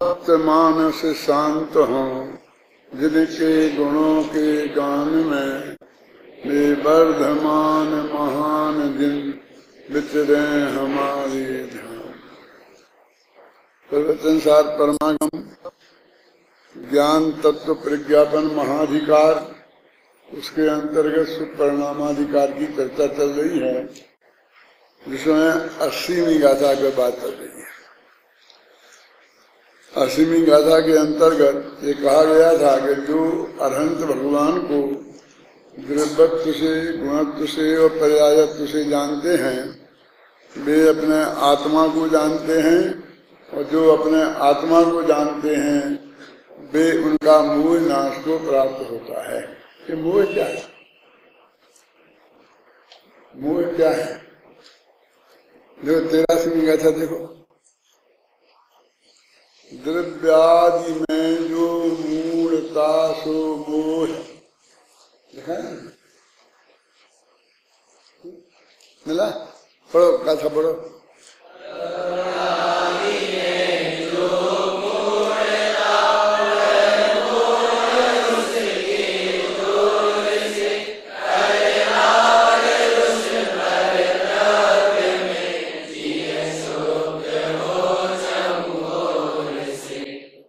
भक्त मानस शांत हों, जिनके गुणों के गान में वे वर्धमान महान दिन विचरे हमारे ध्यान। प्रवचन सार परमागम ज्ञान तत्व प्रज्ञापन महाधिकार, उसके अंतर्गत सुपरिणामाधिकार की चर्चा चल रही है, जिसमें 80वीं गाथा की बात चल रही है। 80वीं गाथा के अंतर्गत ये कहा गया था कि जो अरहंत भगवान को द्रव्यत्व से, गुणत्व से और पर्यायत्व से जानते हैं, वे अपने आत्मा को जानते हैं, और जो अपने आत्मा को जानते हैं वे उनका मोह नाश को प्राप्त होता है। ये मोह क्या है? मोह क्या है? जो 83वीं गाथा देखो, द्रव्यादि में जो मूढ़ता सो मोह, देखा है? मिला? पढ़ो गाथा पढ़ो।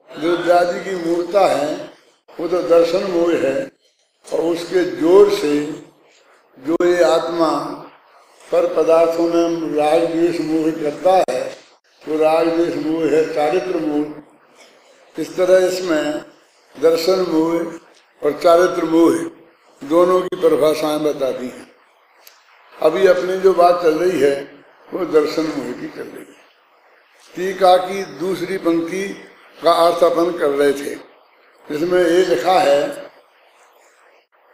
द्रव्यादि की मूर्ता है वो तो दर्शन मोह है, और उसके जोर से जो ये आत्मा पर पदार्थों में राग द्वेष मोह करता है, तो राग द्वेष मोह है चारित्र मोह। इस तरह इसमें दर्शन मोह और चारित्र मोह दोनों की परिभाषाएं बता दी हैं। अभी अपनी जो बात चल रही है वो दर्शन मोह की चल रही है। टीका की दूसरी पंक्ति का अर्थ अपन कर रहे थे, जिसमें ये लिखा है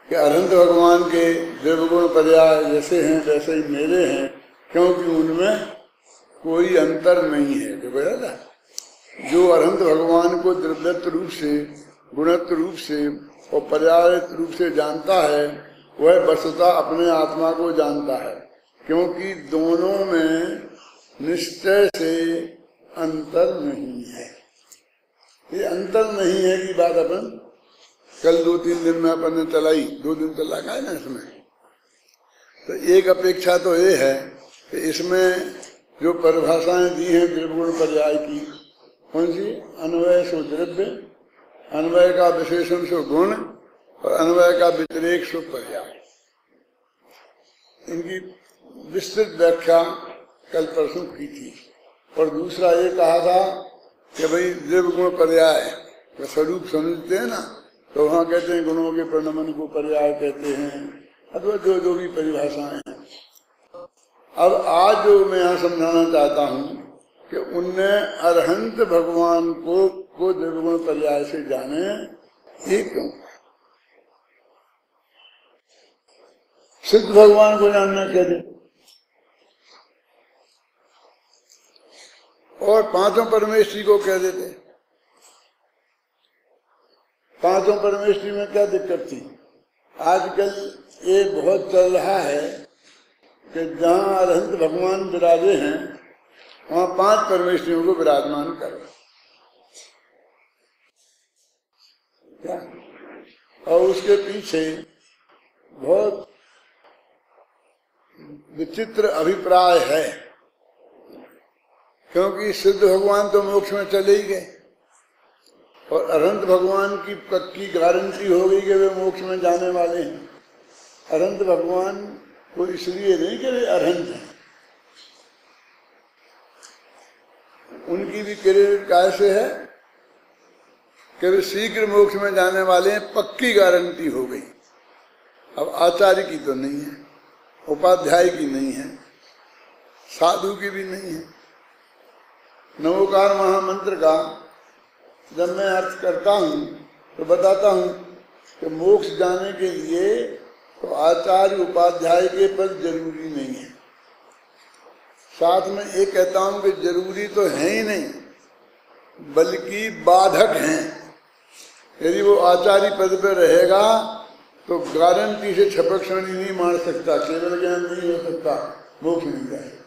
कि अरहंत भगवान के देवगुण पर्याय जैसे हैं वैसे ही मेरे हैं, क्योंकि उनमें कोई अंतर नहीं है। जो अरहंत भगवान को द्रव्यत्व रूप से, गुणत्व रूप से और पर्यायत्व रूप से जानता है, वह वस्तुतः अपने आत्मा को जानता है, क्योंकि दोनों में निश्चय से अंतर नहीं है। ये अंतर नहीं है की बात अपन कल 2-3 दिन में अपन ने चलाई, 2 दिन चला है ना इसमें। तो एक अपेक्षा तो ये है कि इसमें जो परिभाषाएं दी हैं द्रव्यगुण पर्याय की, कौन सी? अन्वय सो द्रव्य, अन्वय का विशेषण सो गुण, और अन्वय का व्यतिरेक सो पर्याय। इनकी विस्तृत व्याख्या कल परसों की थी। और दूसरा ये कहा था कि भाई द्रव्यगुण पर्याय का स्वरूप समझते हैं ना, तो वहाँ कहते हैं गुणों के परिणमन को पर्याय कहते हैं, अथवा जो भी परिभाषाएं हैं। अब आज जो मैं यहाँ समझाना चाहता हूँ कि उनने अरहंत भगवान को द्रव्यगुण पर्याय से जाने, ये क्यों? सिद्ध भगवान को जानना कहते, और पांचों परमेष्ठी को कह देते। पांचों परमेष्ठी में क्या दिक्कत थी? आजकल ये बहुत चल रहा है कि जहाँ अरहंत भगवान विराजे हैं वहाँ 5 परमेष्ठियों को विराजमान करो। क्या? और उसके पीछे बहुत विचित्र अभिप्राय है, क्योंकि सिद्ध भगवान तो मोक्ष में चले ही गए, और अरहंत भगवान की पक्की गारंटी हो गई कि वे मोक्ष में जाने वाले हैं। अरहंत भगवान को इसलिए नहीं कि वे अरहंत हैं, उनकी भी क्रेडिट कैसे है कि वे शीघ्र मोक्ष में जाने वाले हैं, पक्की गारंटी हो गई। अब आचार्य की तो नहीं है, उपाध्याय की नहीं है, साधु की भी नहीं है। नवोकार महामंत्र का जब मैं अर्थ करता हूँ तो बताता हूँ कि मोक्ष जाने के लिए तो आचार्य उपाध्याय के पद जरूरी नहीं है। साथ में ये कहता हूँ कि जरूरी तो है ही नहीं, बल्कि बाधक हैं। यदि वो आचार्य पद पर रहेगा तो गारंटी से छपक क्षणी नहीं मार सकता, केवल ज्ञान नहीं हो सकता, मोक्ष नहीं जा सकता,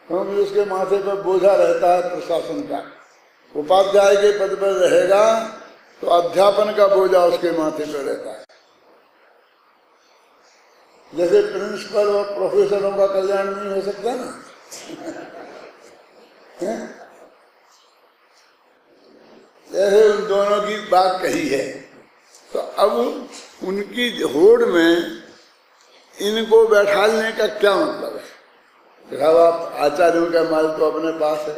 क्योंकि उसके माथे पर बोझा रहता है प्रशासन का। उपाध्याय के पद पर रहेगा तो अध्यापन का बोझा उसके माथे पर रहता है। जैसे प्रिंसिपल और प्रोफेसरों का कल्याण नहीं हो सकता ना जैसे उन दोनों की बात कही है। तो अब उनकी होड़ में इनको बैठालने का क्या मतलब है? साहब आप आचार्यों का माल तो अपने पास है,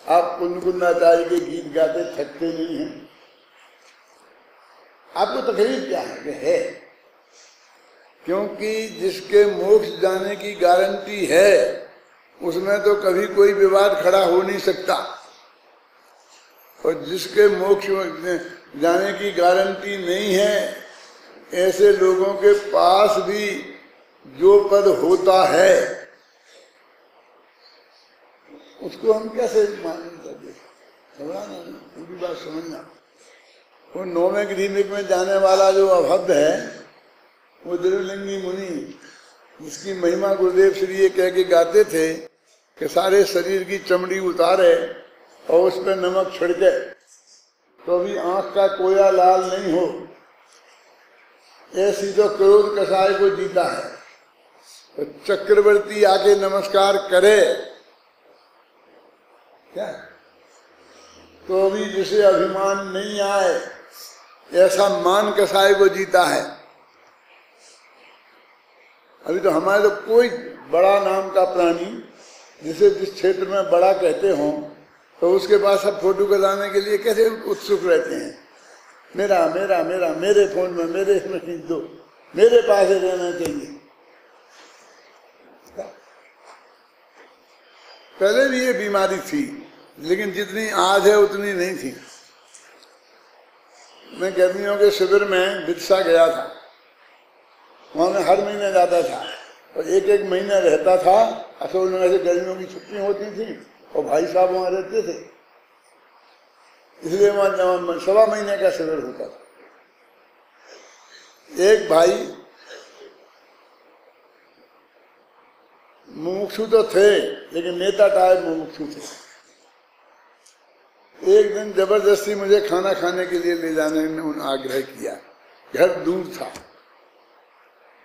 आप कुंदकुंदाचार्य के गीत गाते थकते नहीं हैं, आपको तकलीफ क्या है? है क्योंकि जिसके मोक्ष जाने की गारंटी है उसमें तो कभी कोई विवाद खड़ा हो नहीं सकता, और जिसके मोक्ष जाने की गारंटी नहीं है ऐसे लोगों के पास भी जो पद होता है उसको हम कैसे मान्य कर दे? समझना, पूरी बात समझना। वो 9वें ग्रीनिक में जाने वाला जो अभद्र है वो द्रिवलिंगी मुनि, जिसकी महिमा गुरुदेव श्री ये कह के गाते थे कि सारे शरीर की चमड़ी उतारे और उस पर नमक छिड़के तो भी आंख का कोया लाल नहीं हो, ऐसी तो क्रोध कसाय को जीता है। तो चक्रवर्ती आके नमस्कार करे क्या तो भी जिसे अभिमान नहीं आए, ऐसा मान कसाय को जीता है। अभी तो हमारे तो कोई बड़ा नाम का प्राणी जिसे जिस क्षेत्र में बड़ा कहते हों तो उसके पास अब फोटो कराने के लिए कैसे उत्सुक रहते हैं। मेरा मेरा मेरा मेरे फोन में, मेरे इसमें खींच दो, मेरे पास ही रहना चाहिए। पहले भी ये बीमारी थी लेकिन जितनी आज है उतनी नहीं थी। मैं गर्मियों के शिविर में बिरसा गया था, वहां मैं हर महीने जाता था और एक एक महीना रहता था। असल में ऐसे गर्मियों की छुट्टी होती थी और भाई साहब वहां रहते थे, इसलिए वहां 1.25 महीने का शिविर होता था। एक भाई मुमुक्षु तो थे लेकिन नेता टाइप मुमुक्षु थे। एक दिन जबरदस्ती मुझे खाना खाने के लिए ले जाने में आग्रह किया। घर दूर था,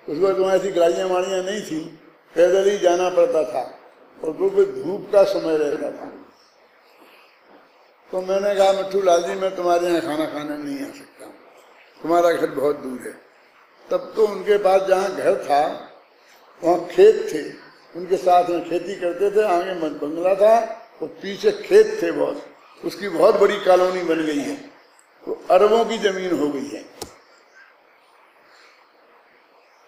उस वक्त वहां ऐसी गाड़ियां वाड़ियां नहीं थी, पैदल ही जाना पड़ता था और बिल्कुल धूप का समय रहता था। तो मैंने कहा मिट्ठू लाल जी मैं तुम्हारे यहाँ खाना खाने नहीं आ सकता, तुम्हारा घर बहुत दूर है। तब तो उनके पास जहाँ घर था वहाँ खेत थे, उनके साथ में खेती करते थे, आगे बंगला था और पीछे खेत थे बहुत, उसकी बहुत बड़ी कॉलोनी बन गई है, तो अरबों की जमीन हो गई है।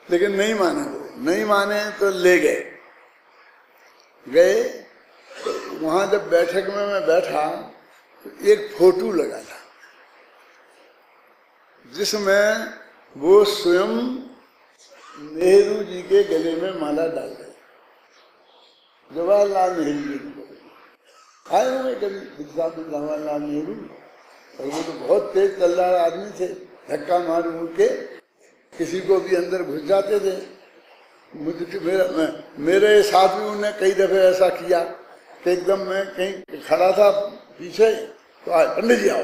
लेकिन नहीं माने वो, नहीं माने तो ले गए। तो वहां जब बैठक में मैं बैठा तो एक फोटो लगा था जिसमें वो स्वयं नेहरू जी के गले में माला डाल गए। जवाहरलाल नेहरू जी को आए हुए कभी जवाहरलाल नेहरू, और वो तो बहुत तेज तल्लार आदमी थे, धक्का मार के किसी को भी अंदर घुस जाते थे। मेरे साथ भी उन्होंने कई दफे ऐसा किया कि एकदम मैं कहीं खड़ा था पीछे तो आए पंडित जी आओ,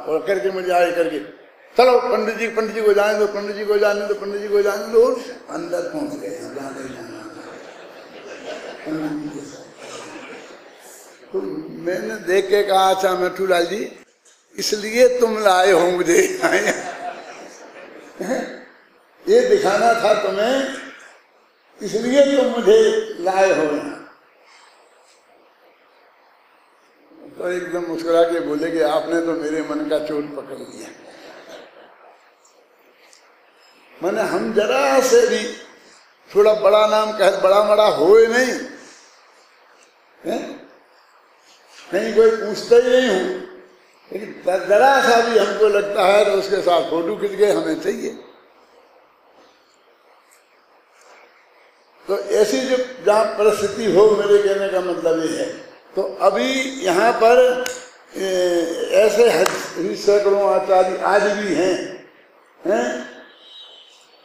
और करके मुझे आए करके चलो पंडित जी को जाने दो, पंडित जी को जाने दो, पंडित जी को जाने दो। अंदर पहुंच गए, तो मैंने देख के कहा अच्छा मिट्ठू लाल जी इसलिए तुम लाए हो मुझे, ये दिखाना था तुम्हें, इसलिए तुम मुझे लाए हो यहाँ। तो एकदम मुस्कुरा के बोले कि आपने तो मेरे मन का चोट पकड़ लिया। मैंने हम जरा से भी थोड़ा बड़ा नाम कह, बड़ा बड़ा होए नहीं है? कहीं कोई पूछता ही नहीं हूं, लेकिन जरा सा भी हमको लगता है तो उसके साथ फोटो खींच के हमें चाहिए। तो ऐसी जो जहाँ परिस्थिति हो, मेरे कहने का मतलब ये है। तो अभी यहाँ पर ऐसे सैकड़ों आचार्य आज भी हैं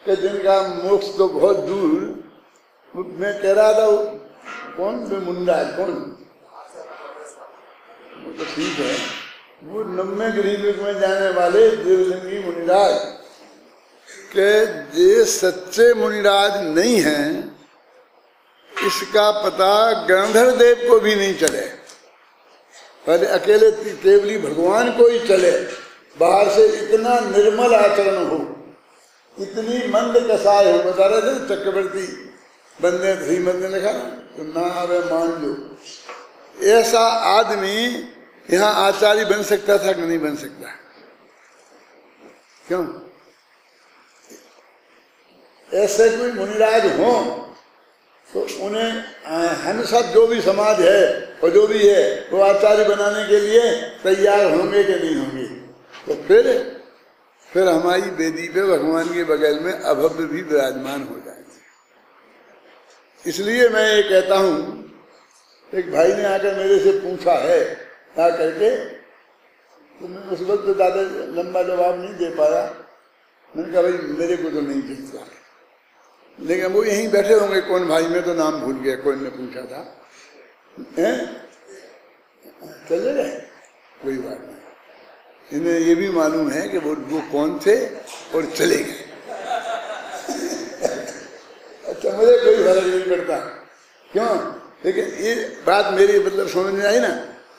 कि जिनका मोक्ष तो बहुत दूर। मैं कह रहा था कौन मुंडा, कौन वो तो ठीक है। वो 90 गिरिलोक में जाने वाले देवलिंगी मुनिराज के ये सच्चे मुनिराज नहीं हैं, इसका पता गंधर्व देव को भी नहीं चले। पहले अकेले केवली भगवान को ही चले, बाहर से इतना निर्मल आचरण हो, इतनी मंद कसाय हो। बता रहे थे चक्रवर्ती बंदे श्रीमद ने लिखा तो ना आवे मान लो। ऐसा आदमी यहाँ आचार्य बन सकता था कि नहीं बन सकता? क्यों? ऐसे कोई मुनिराज हो तो उन्हें हम सब जो भी समाज है और जो भी है वो आचार्य बनाने के लिए तैयार होंगे कि नहीं होंगे? तो फिर हमारी वेदी पे भगवान के बगल में अभव्य भी विराजमान हो जाएंगे। इसलिए मैं ये कहता हूँ, एक भाई ने आकर मेरे से पूछा है क्या करके, तो मैं उस वक्त ज़्यादा लंबा जवाब नहीं दे पाया। मैंने कहा भाई मेरे को तो नहीं दिखता, लेकिन वो यहीं बैठे होंगे। कौन भाई, मैं तो नाम भूल गया, कौन ने पूछा था। चले गए, कोई बात नहीं। इन्हें ये भी मालूम है कि वो कौन थे और चले गए। अच्छा, मुझे कोई फर्क नहीं पड़ता, क्यों? लेकिन ये बात मेरी मतलब समझ में आई ना।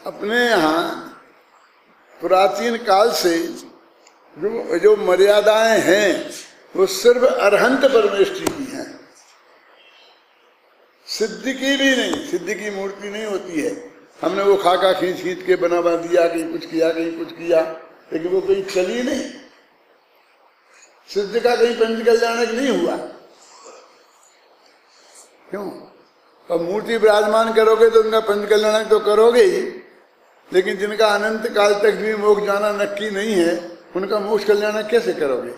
अपने यहाँ प्राचीन काल से जो मर्यादाएं हैं वो सिर्फ अरहंत परमेष्ठी की हैं, सिद्धि की भी नहीं। सिद्धि की मूर्ति नहीं होती है। हमने वो खाका खींच खींच के बना दिया, कहीं कुछ किया कहीं कुछ किया, लेकिन वो कहीं चली नहीं। सिद्ध का कहीं पंच कल्याणक नहीं हुआ। क्यों? अब मूर्ति विराजमान करोगे तो उनका पंच कल्याणक तो करोगे ही, लेकिन जिनका अनंत काल तक भी मोक्ष जाना नक्की नहीं है, उनका मोक्ष कल्याणक कैसे करोगे?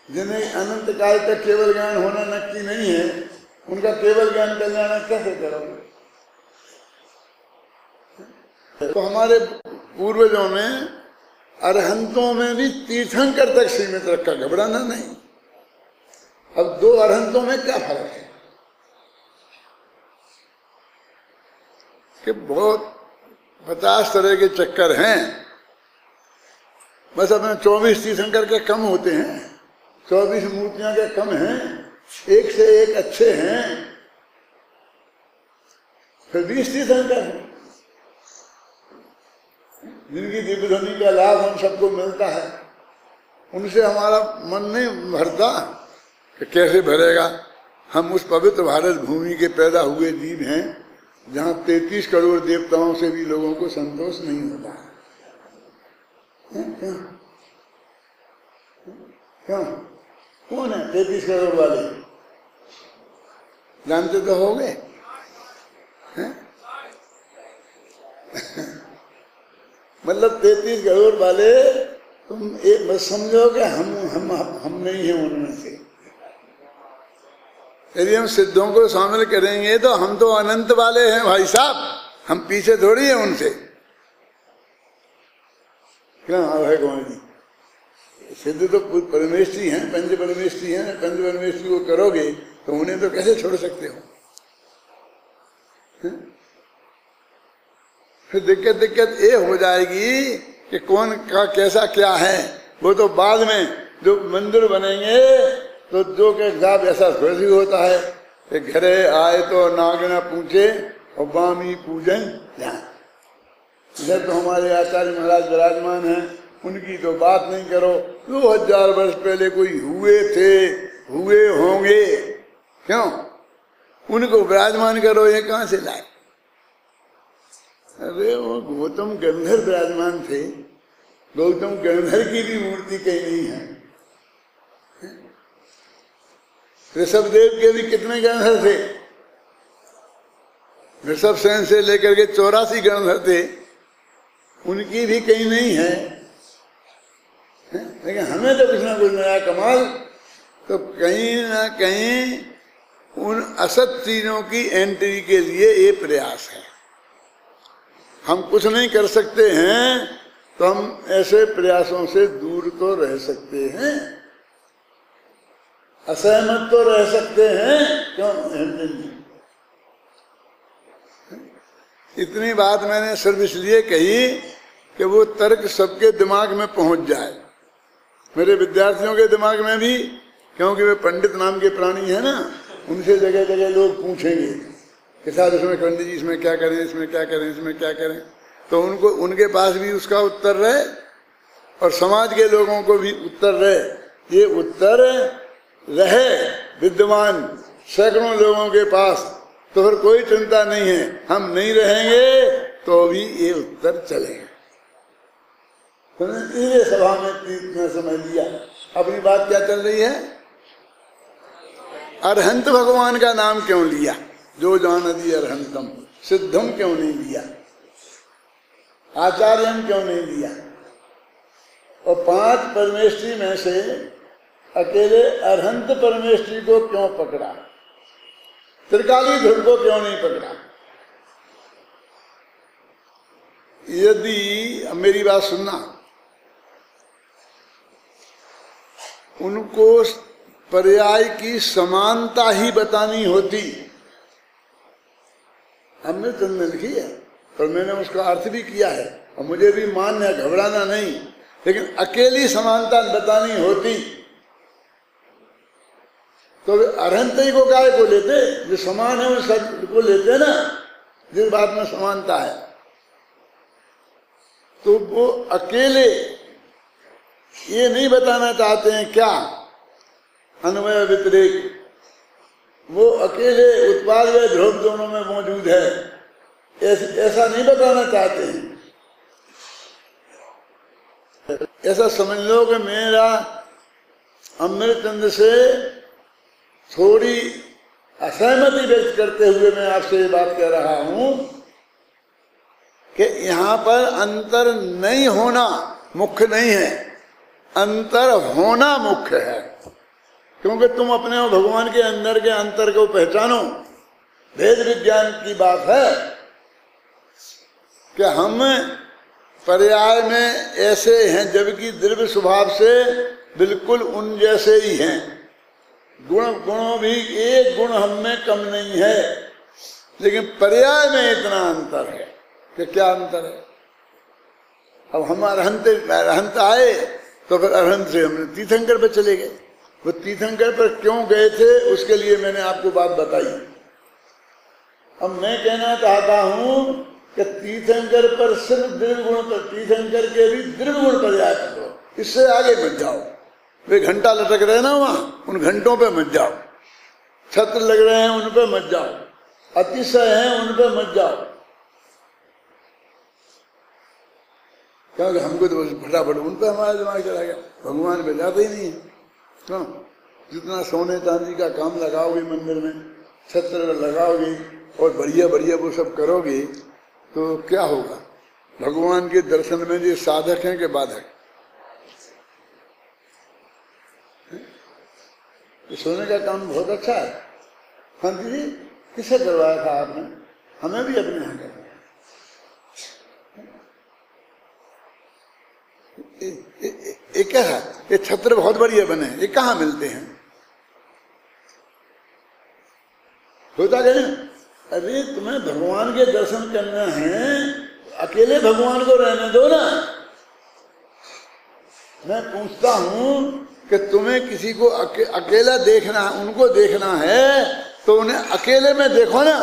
जिन्हें अनंत काल तक केवल ज्ञान होना नक्की नहीं है, उनका केवल ज्ञान कल्याणक कैसे करोगे? तो हमारे पूर्वजों ने अरहंतों में भी तीर्थंकर तक सीमित रखा, घबराना नहीं। अब दो अरहंतों में क्या फर्क है कि बहुत 50 तरह के चक्कर हैं, बस अपने 24 तीर्थंकर के कम होते हैं, 24 मूर्तियां के कम हैं, एक से एक अच्छे हैं, फिर 20 तीर्थंकर हैं जिनकी दिव्य ध्वनि का लाभ हम सबको मिलता है। उनसे हमारा मन नहीं भरता कि कैसे भरेगा। हम उस पवित्र भारत भूमि के पैदा हुए जीव हैं जहाँ 33 करोड़ देवताओं से भी लोगों को संतोष नहीं होता है। क्यों? कौन है 33 करोड़ वाले? जानते तो होंगे। मतलब 33 करोड़ वाले तुम एक बस समझो कि हम नहीं हैं उनमें से। यदि हम सिद्धों को शामिल करेंगे तो हम तो अनंत वाले हैं भाई साहब, हम पीछे थोड़ी हैं उनसे। क्यों भगवान जी? सिद्ध तो परमेष्ठी हैं, पंच परमेष्ठी हैं। पंच परमेष्ठी को करोगे तो उन्हें तो कैसे छोड़ सकते हो? फिर दिक्कत ये हो जाएगी कि कौन का कैसा क्या है। वो तो बाद में जो मंदिर बनेंगे तो जो के हिसाब ऐसा थोड़ी होता है कि घरे आए तो नागना पूछे और बामी पूजन ध्यान। इधर तो हमारे आचार्य महाराज विराजमान हैं, उनकी तो बात नहीं करो। 2000 वर्ष पहले कोई हुए थे, हुए होंगे, क्यों? उनको विराजमान करो, ये कहाँ से लाए? अरे वो गौतम गंधर्व विराजमान थे, गौतम गंधर्व की भी मूर्ति कहीं नहीं है। ऋषभदेव के भी कितने गंधर्व थे? ऋषभ सेन से लेकर के 84 गंधर्व थे, उनकी भी कहीं नहीं है। लेकिन हमें तो कुछ ना कुछ नया कमाल, तो कहीं ना कहीं उन असत चीजों की एंट्री के लिए ये प्रयास है। हम कुछ नहीं कर सकते हैं तो हम ऐसे प्रयासों से दूर तो रह सकते हैं, असहमत तो रह सकते हैं। क्यों? इतनी बात मैंने सिर्फ इसलिए कही कि वो तर्क सबके दिमाग में पहुंच जाए, मेरे विद्यार्थियों के दिमाग में भी, क्योंकि वे पंडित नाम के प्राणी है ना, उनसे जगह जगह लोग पूछेंगे कि साहब इसमें पंडित जी इसमें क्या करें, इसमें क्या करें, इसमें क्या करें, तो उनको उनके पास भी उसका उत्तर रहे और समाज के लोगों को भी उत्तर रहे। ये उत्तर रहे विद्यमान सैकड़ों लोगों के पास तो फिर कोई चिंता नहीं है, हम नहीं रहेंगे तो भी ये उत्तर चलेगा। तीसरे सभा में समझ लिया अपनी बात क्या चल रही है। अरहंत भगवान का नाम क्यों लिया, जो जानती अरहंतम, सिद्धम क्यों नहीं लिया, आचार्यम क्यों नहीं लिया, और 5 परमेष्ठी में से अकेले अरहंत परमेष्ठी को क्यों पकड़ा, त्रिकाली ध्रुव को क्यों नहीं पकड़ा। यदि मेरी बात सुनना, उनको पर्याय की समानता ही बतानी होती, हमने तुमने लिखी है और मैंने उसका अर्थ भी किया है और मुझे भी मान्य है, घबराना नहीं, लेकिन अकेली समानता बतानी होती तो अरहंत ही को काय को लेते, जो समान है उन सब को लेते ना, जिस बात में समानता है। तो वो अकेले ये नहीं बताना चाहते हैं क्या, अन्वय व्यतिरेक, वो अकेले उत्पाद व ध्रुव दोनों में मौजूद है, ऐसा नहीं बताना चाहते हैं। ऐसा समझ लो कि मेरा अमृतचंद से थोड़ी असहमति व्यक्त करते हुए मैं आपसे ये बात कह रहा हूं कि यहाँ पर अंतर नहीं होना मुख्य नहीं है, अंतर होना मुख्य है। क्योंकि तुम अपने और भगवान के अंदर के अंतर को पहचानो, भेद विज्ञान की बात है कि हम पर्याय में ऐसे हैं जबकि द्रव्य स्वभाव से बिल्कुल उन जैसे ही हैं। गुणों भी एक गुण हम में कम नहीं है, लेकिन पर्याय में इतना अंतर है कि क्या अंतर है। अब हम अरहंत आए तो फिर अरहंत से हमने तीर्थंकर पर चले गए। वो तीर्थंकर पर क्यों गए थे उसके लिए मैंने आपको बात बताई। अब मैं कहना चाहता हूं कि तीर्थंकर पर सिर्फ द्रव्य गुण पर, तीर्थंकर के भी द्रव्य गुण पर्याय करो, इससे आगे मत जाओ। वे घंटा लटक रहे ना वहां, उन घंटों पे मत जाओ, छत्र लग रहे हैं उन पे मत जाओ, अतिशय हैं उन पे मत जाओ, क्योंकि हमको तो फटाफट उन पे हमारा दिमाग चला गया, भगवान पे जाता ही नहीं है। क्यों? जितना सोने चांदी का काम लगाओगे मंदिर में, छत्र लगाओगे और बढ़िया बढ़िया वो सब करोगे तो क्या होगा। भगवान के दर्शन में ये साधक हैं कि बाधक। सोने का काम बहुत अच्छा है। हाँ जी, किसे करवाया था आपने? हमें भी अपने यहाँ करवाया। क्या है ये छत्र बहुत बढ़िया बने, ये कहाँ मिलते हैं? होता क्या? अरे तुम्हें भगवान के दर्शन करना है, अकेले भगवान को रहने दो ना। मैं पूछता हूं कि तुम्हें किसी को अकेला देखना है, उनको देखना है तो उन्हें अकेले में देखो ना।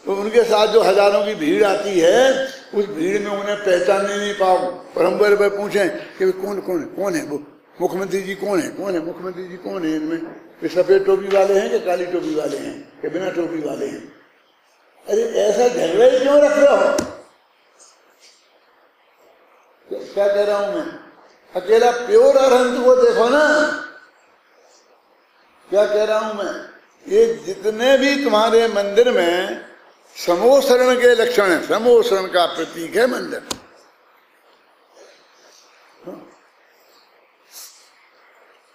तो उनके साथ जो हजारों की भीड़ आती है, उस भीड़ में उन्हें पहचानने नहीं पाओ। और हम बार पूछें कि कौन है वो मुख्यमंत्री जी, कौन है मुख्यमंत्री जी, कौन है इनमें? वे सफेद टोपी वाले हैं कि काली टोपी वाले हैं कि बिना टोपी वाले हैं? अरे ऐसा झगड़े क्यों रख रहे हो? क्या कह रहा हूं मैं? अकेला प्योर अरहंत को देखो ना। क्या कह रहा हूं मैं? ये जितने भी तुम्हारे मंदिर में समोसरण के लक्षण है, समोसरण का प्रतीक है मंदिर।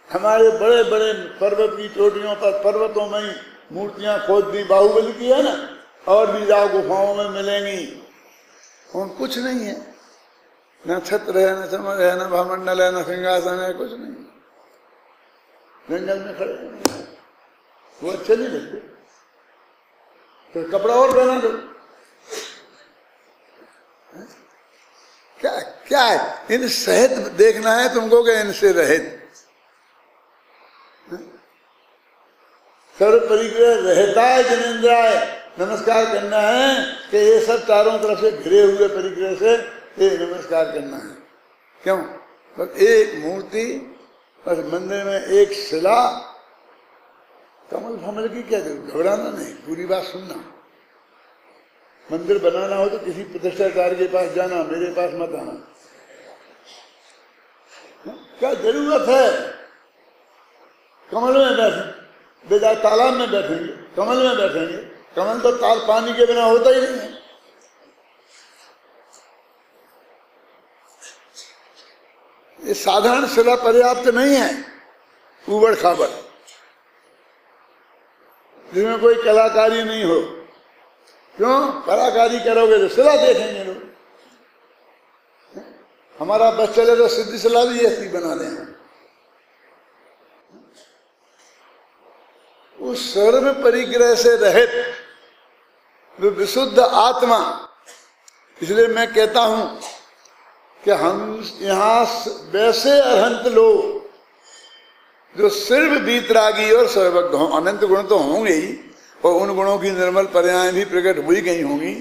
हमारे बड़े बड़े पर्वत की चोटियों पर, पर्वतों में ही मूर्तियां खोद दी, बाहुबली की है ना, और भी जाओ गुफाओं में मिलेंगी। और कुछ नहीं है, न छत्र है, न चमर है, न भामंडल है, न सिंहासन है, कुछ नहीं। जंगल में खड़े वो अच्छे नहीं लगते, तो कपड़ा और पहना दो। क्या क्या है? इन सहित देखना है तुमको कि इनसे रहित? सर्व परिग्रह रहता है जिनेन्द्राय, नमस्कार करना है कि ये सब चारों तरफ से घिरे हुए परिग्रह से ये नमस्कार करना है। क्यों? बस एक मूर्ति, बस मंदिर में एक शिला, कमल फमल की क्या जरूरत? घबराना नहीं, पूरी बात सुनना। मंदिर बनाना हो तो किसी प्रतिष्ठाचार्य के पास जाना, मेरे पास मत आना। क्या जरूरत है? कमल में बैठे, बेजा तालाब में बैठेंगे, कमल में बैठेंगे। कमल तो ताल पानी के बिना होता ही नहीं है। ये साधारण शिला पर्याप्त नहीं है, उबड़ खाबड़, जिसमें कोई कलाकारी नहीं हो। क्यों? कलाकारी करोगे तो शिला देखेंगे लोग। हमारा बस चले तो सिद्धि शिला भी ऐसी बना देंगे। उस सर्व परिग्रह से रहित वो विशुद्ध आत्मा, इसलिए मैं कहता हूं कि हम यहाँ वैसे अरहंत लोग जो सिर्फ वीतरागी और सर्वज्ञ हों, अनंत गुण तो होंगे ही, और उन गुणों की निर्मल पर्याय भी प्रकट हुई गई होंगी,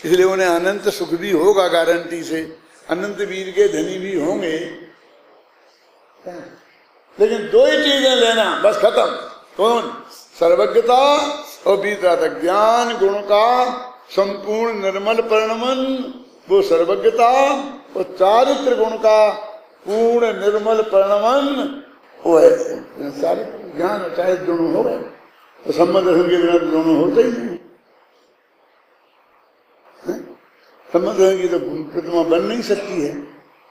इसलिए उन्हें अनंत सुख भी होगा गारंटी से, अनंत वीर के धनी भी होंगे। लेकिन दो ही चीजें लेना, बस खत्म। कौन? सर्वज्ञता और वीतराग ज्ञान गुण का संपूर्ण निर्मल परिणमन, वो सर्वज्ञता, और चारित्र गुण का पूर्ण निर्मल परिणमन वो है चारित्र ज्ञान। चाहे दोनों हो गए तो संबंध दर्शन के बिना दोनों होते ही नहीं। संबंध दर्शन की तो प्रतिमा बन नहीं सकती है,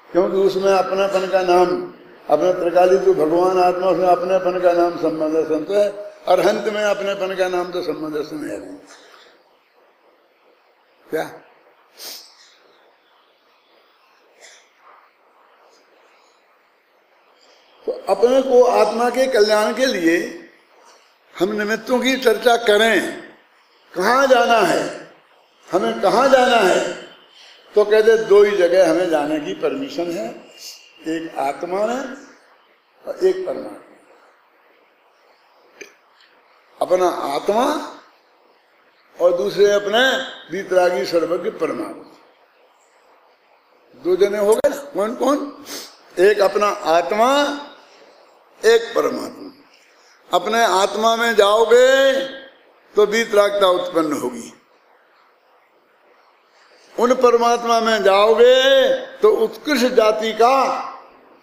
क्योंकि उसमें अपनापन का नाम, अपना त्रिकाली जो भगवान आत्मा, उसमें अपनेपन का नाम संबंध दर्शन तो है, अरहंत में अपनेपन का नाम तो संबंध दर्शन है नहीं। क्या? तो अपने को आत्मा के कल्याण के लिए हम निमित्तों की चर्चा करें। कहाँ जाना है, हमें कहाँ जाना है? तो कहते दो ही जगह हमें जाने की परमिशन है, एक आत्मा में और एक परमात्मा। अपना आत्मा और दूसरे अपने वीतरागी सर्वज्ञ परमात्मा। दो जने हो गए ना। कौन कौन? एक अपना आत्मा, एक परमात्मा। अपने आत्मा में जाओगे तो वीतरागता उत्पन्न होगी, उन परमात्मा में जाओगे तो उत्कृष्ट जाति का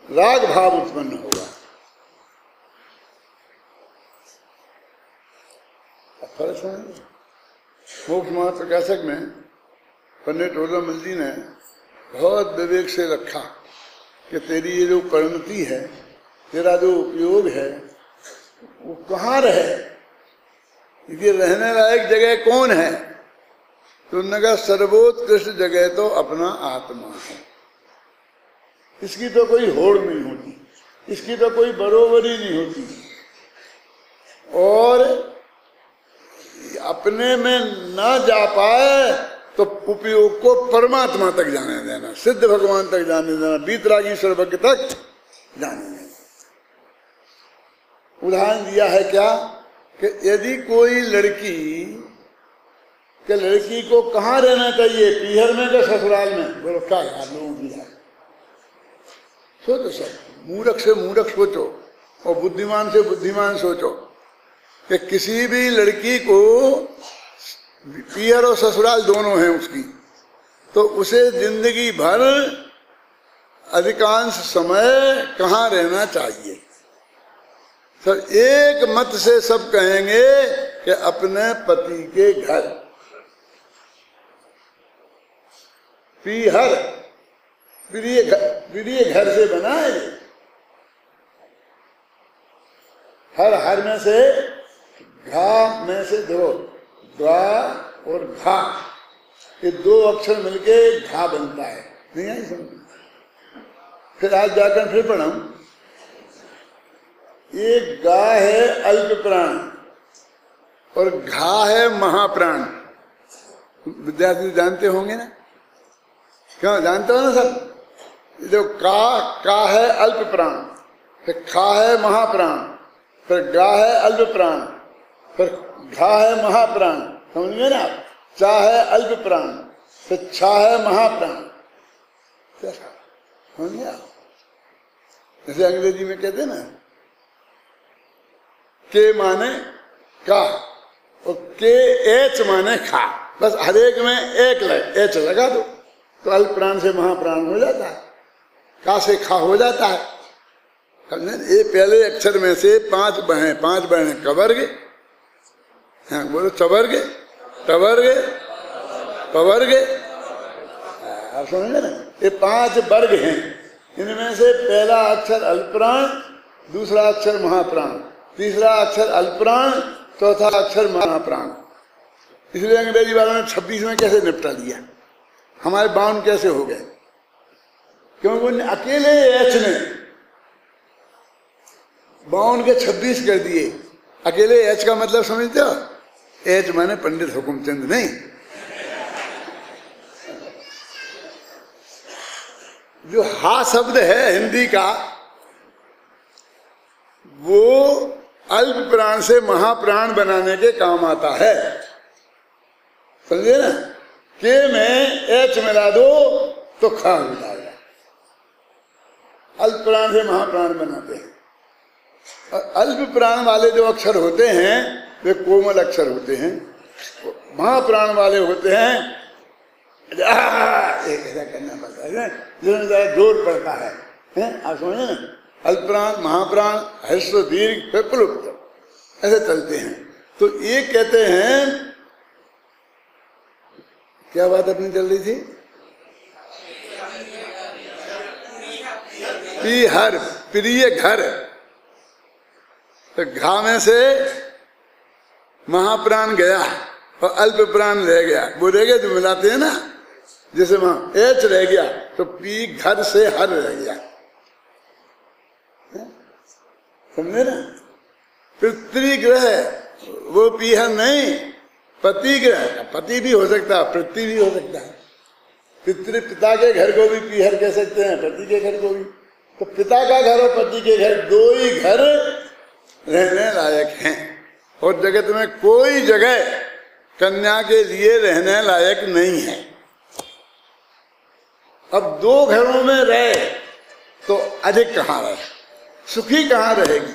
राग भाव उत्पन्न होगा। मोक्ष मार्ग प्रकाशक में पंडित रोजामल जी ने बहुत विवेक से रखा कि तेरी ये जो परिणति है, तेरा जो उपयोग है, वो कहाँ रहे, ये रहने लायक जगह कौन है? तो उन्होंने कहा सर्वोत्कृष्ट जगह तो अपना आत्मा है। इसकी तो कोई होड़ नहीं होती, इसकी तो कोई बरोबरी नहीं होती। और अपने में ना जा पाए तो उपयोग को परमात्मा तक जाने देना, सिद्ध भगवान तक जाने देना, वीतरागी सर्वज्ञ तक जाने देना। उदाहरण दिया है क्या कि यदि कोई लड़की को कहाँ रहना चाहिए, पीहर में या ससुराल में? बोलो क्या यार लोगों की यार, सोचो सब, मूर्ख से मूर्ख सोचो और बुद्धिमान से बुद्धिमान सोचो कि किसी भी लड़की को पीहर और ससुराल दोनों हैं उसकी, तो उसे जिंदगी भर अधिकांश समय कहाँ रहना चाहिए? सब एक मत से सब कहेंगे कि अपने पति के घर। पीहर प्रिय घर से बना है। हर में से घा में से दो, द्वा और घा, ये दो अक्षर मिलके घा बनता है। नहीं आई समझ? फिर आज जाकर फिर पढ़ाऊं। एक गा है अल्प प्राण और घा है महाप्राण। विद्यार्थी जानते होंगे ना? क्यों जानते हो ना सब? जो का है अल्प प्राण, फिर खा है महाप्राण, फिर गा है अल्प प्राण, फिर घा है महाप्राण, समझ में ना। चा है अल्प प्राण, फिर छा है महाप्राण, समझ गया। जैसे अंग्रेजी में कहते हैं ना, के माने का और के एच माने खा, बस हर एक में एक एच लगा दो तो अल्प प्राण से महाप्राण हो जाता है, का से खा हो जाता है। समझे? ये पहले अक्षर में से पांच वर्ण कवर्ग, हाँ बोलो चवर्ग, टवर्ग, पवर्ग, आप समझे ना। ये 5 वर्ग हैं, इनमें से पहला अक्षर अल्पप्राण, दूसरा अक्षर महाप्राण, तीसरा अक्षर अल्पप्राण, चौथा अक्षर महाप्राण। इसलिए अंग्रेजी वालों ने 26 में कैसे निपटा दिया, हमारे 52 कैसे हो गए, क्योंकि उन्हें अकेले एच ने 52 के 26 कर दिए। अकेले एच का मतलब समझते हो? एच माने पंडित हुकुमचंद नहीं, जो हा शब्द है हिंदी का वो अल्प प्राण से महाप्राण बनाने के काम आता है, समझे ना। के में एच मिला दो तो खा हो जाएगा, अल्प प्राण से महाप्राण बनाते हैं। और अल्प प्राण वाले जो अक्षर होते हैं वे कोमल अक्षर होते हैं, महाप्राण वाले होते हैं एक ऐसा करना पड़ता है जिसमें ज़्यादा जोर पड़ता है, आप समझे ना। अल्पप्राण, महाप्राण, ह्रस्व, दीर्घ, फिर प्लुप्त, ऐसे चलते हैं। तो ये कहते हैं, क्या बात अपनी चल रही थी? हर प्रिय घर, तो घा में से महाप्राण गया और अल्प प्राण रह गया, वो रह गया जो मिलाते हैं ना, जैसे वहां एच रह गया तो पी घर से हर रह गया, समझे ना। पितृग्रह वो पीहर नहीं, पति ग्रह, पति भी हो सकता है, पृथ्वी भी हो सकता है। पिता के घर को भी पीहर कह सकते हैं, पति के घर को भी। तो पिता का घर और पति के घर, दो ही घर रहने लायक हैं, और जगत में कोई जगह कन्या के लिए रहने लायक नहीं है। अब 2 घरों में रहे तो अधिक कहाँ रहे, सुखी कहाँ रहेगी,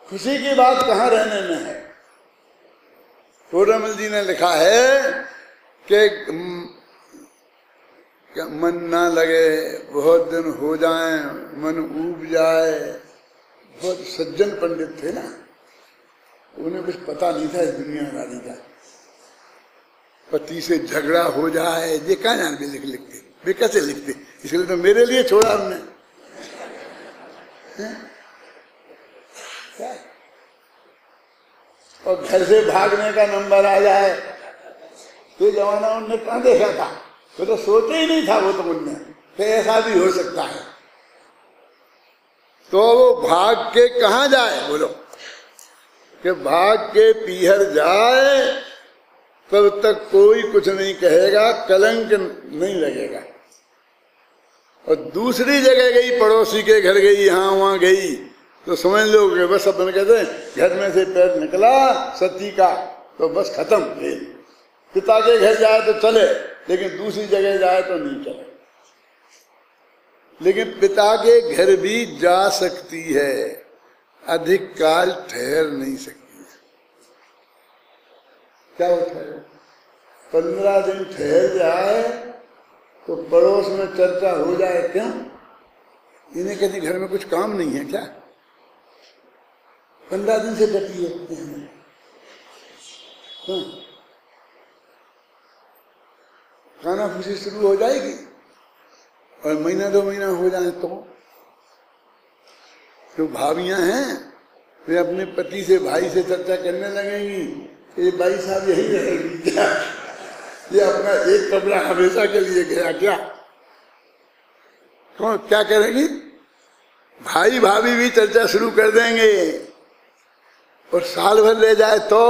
खुशी की बात कहाँ रहने में है। कोरमल जी ने लिखा है कि मन ना लगे, बहुत दिन हो जाए, मन ऊब जाए। बहुत सज्जन पंडित थे ना, उन्हें कुछ पता नहीं था इस दुनियादारी का। पति से झगड़ा हो जाए, ये कहाँ जान भी लिखते, वे कैसे लिखते, इसलिए तो मेरे लिए छोड़ा हमने। और घर से भागने का नंबर आ जाए, तो जमाना उनने कहाँ देखा था, वो तो सोचे ही नहीं था वो तो उनने, तो ऐसा भी हो सकता है। तो वो भाग के कहाँ जाए, बोलो कि भाग के पीहर जाए, तब तक कोई कुछ नहीं कहेगा, कलंक नहीं लगेगा। और दूसरी जगह गई, पड़ोसी के घर गई, यहाँ वहां गई, तो समझ लो कि बस अपन कहते हैं घर में से पैर निकला सती का तो बस खत्म। पिता के घर जाए तो चले, लेकिन दूसरी जगह जाए तो नहीं चले। लेकिन पिता के घर भी जा सकती है, अधिक काल ठहर नहीं सकती है। क्या होता है, 15 दिन ठहर जाए तो पड़ोस में चर्चा हो जाए, क्यों, इन्हें कहते घर में कुछ काम नहीं है क्या, 15 दिन से डटी है। खाना खुशी शुरू हो जाएगी, और महीना 2 महीना हो जाए तो भाभियां हैं वे अपने पति से, भाई से चर्चा करने लगेंगी, ये भाई साहब यही रहेगी क्या, ये अपना एक कमरा हमेशा के लिए गया क्या। कौन क्या करेगी, भाई भाभी भी चर्चा शुरू कर देंगे, और साल भर ले जाए तो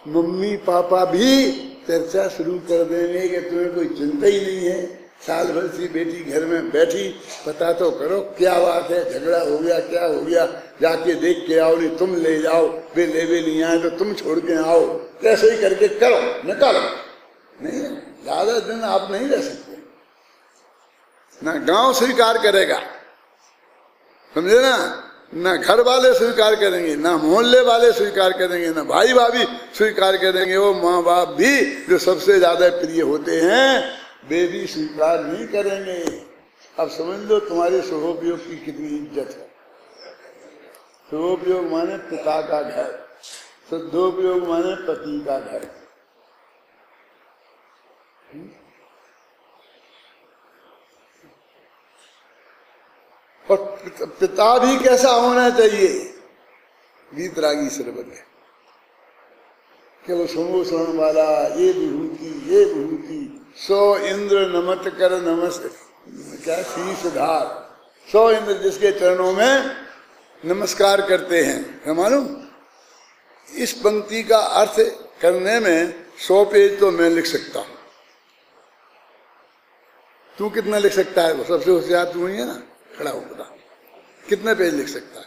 मम्मी पापा भी चर्चा शुरू कर देंगे कि तुम्हें कोई चिंता ही नहीं है, साल भर सी बेटी घर में बैठी, पता तो करो क्या बात है, झगड़ा हो गया, क्या हो गया, जाके देख के आओ, नहीं तुम ले जाओ, वे लेवे नहीं आए तो तुम छोड़ के आओ, ऐसे ही करके करो, निकालो। नहीं, ज्यादा दिन आप नहीं रह सकते। ना गांव स्वीकार करेगा, समझे ना, ना घर वाले स्वीकार करेंगे, ना मोहल्ले वाले स्वीकार करेंगे, ना भाई भाभी स्वीकार करेंगे, वो माँ बाप भी जो सबसे ज्यादा प्रिय होते हैं वे भी स्वीकार नहीं करेंगे। अब समझ लो तुम्हारे शुभोपयोग की कितनी इज्जत है। शुभोपयोग माने पिता का घर, शुद्धोपयोग माने पति का घर। और पिता भी कैसा होना चाहिए? वीतरागी सर्वज्ञ, कि वो समोसरण वाला, ये विभूति 100 इंद्र नमत कर नमस्ते, क्या शीशधार, 100 इंद्र जिसके चरणों में नमस्कार करते हैं। है मालूम? इस पंक्ति का अर्थ करने में 100 पेज तो मैं लिख सकता हूं। तू कितना लिख सकता है? वो सबसे होशियार तू ही है ना, खड़ा हो बता, कितने पेज लिख सकता है?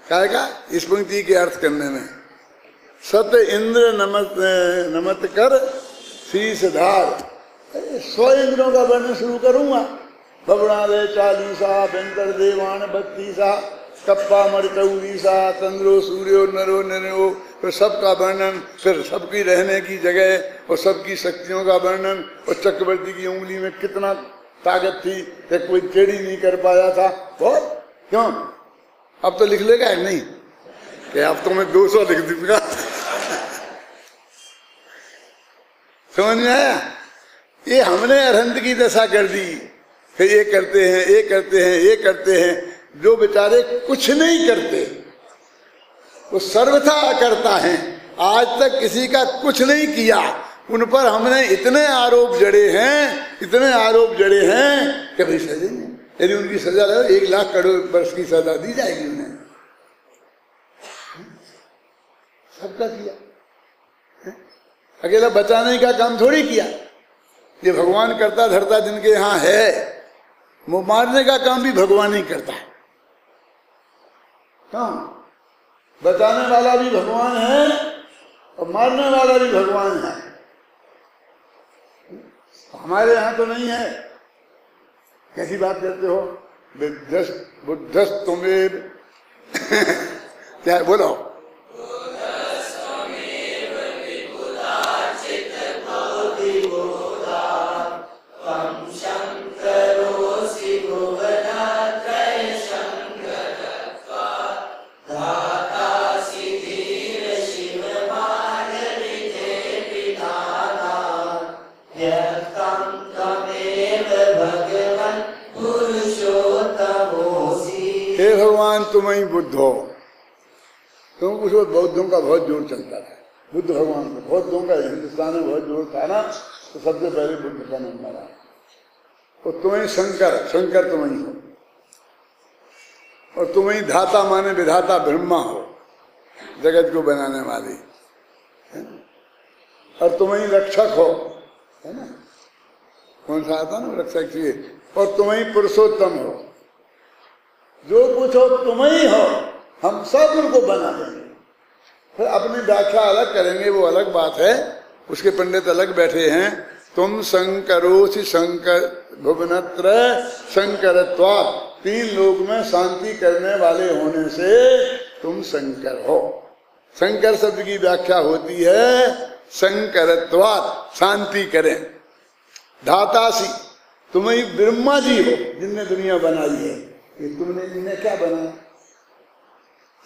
कहेगा इस पंक्ति के अर्थ करने में, सत इंद्र नमत कर शीशधार, 100 इंद्रों का वर्णन शुरू करूंगा। बबड़ा दे 40 व्यंतर देवान 32, कप्पा मरकौरीसा, चंद्रो सूर्यो नरो नरो, फिर सबका वर्णन, फिर सबकी रहने की जगह और सबकी शक्तियों का वर्णन, और चक्रवर्ती की उंगली में कितना ताकत थी कि कोई टेढ़ी नहीं कर पाया था। बहुत क्यों? अब तो लिख लेगा नहीं कि अब तो मैं 200 लिख दूंगा। समझ में आया? ये हमने अरहंत की दशा कर दी। फिर ये करते हैं, ये करते हैं, ये करते हैं, जो बेचारे कुछ नहीं करते वो सर्वथा करता है। आज तक किसी का कुछ नहीं किया, उन पर हमने इतने आरोप जड़े हैं, इतने आरोप जड़े हैं कि भाई सजा नहीं। यदि उनकी सजा 1 लाख करोड़ वर्ष की सजा दी जाएगी उन्हें। सबका किया, अकेला बचाने का काम थोड़ी किया। ये भगवान करता धरता जिनके यहाँ है, वो मारने का काम भी भगवान ही करता है। कहाँ? बचाने वाला भी भगवान है और मारने वाला भी भगवान है। हमारे यहाँ तो नहीं है। कैसी बात करते हो? बुद्धस्त तुम्हें क्या बोलो? तुम ही बुद्ध हो। तुम कुछ बौद्धों का बहुत जोर चलता था, बुद्ध भगवान का। बौद्धों का हिंदुस्तान में बहुत जोर था ना, तो सबसे पहले बुद्ध का नाम मारा। और तुम ही शंकर, शंकर तुम ही हो। और तुम ही धाता माने विधाता ब्रह्मा हो, जगत को बनाने वाली। और तुम ही रक्षक हो, है ना? कौन सा आता ना रक्षक चाहिए। और तुम ही पुरुषोत्तम हो। जो कुछ हो तुम ही हो, हम सब उनको बना देंगे। फिर अपनी व्याख्या अलग करेंगे, वो अलग बात है, उसके पंडित अलग बैठे हैं। तुम शंकरोसि शंकर भुवनत्र शंकरत्वात्, 3 लोक में शांति करने वाले होने से तुम शंकर हो। शंकर शब्द की व्याख्या होती है शंकरत्वात्, शांति करें। धातासी, तुम ही ब्रह्मा जी हो जिनने दुनिया बनाई है। ये तुमने इन्हें क्या बनाया?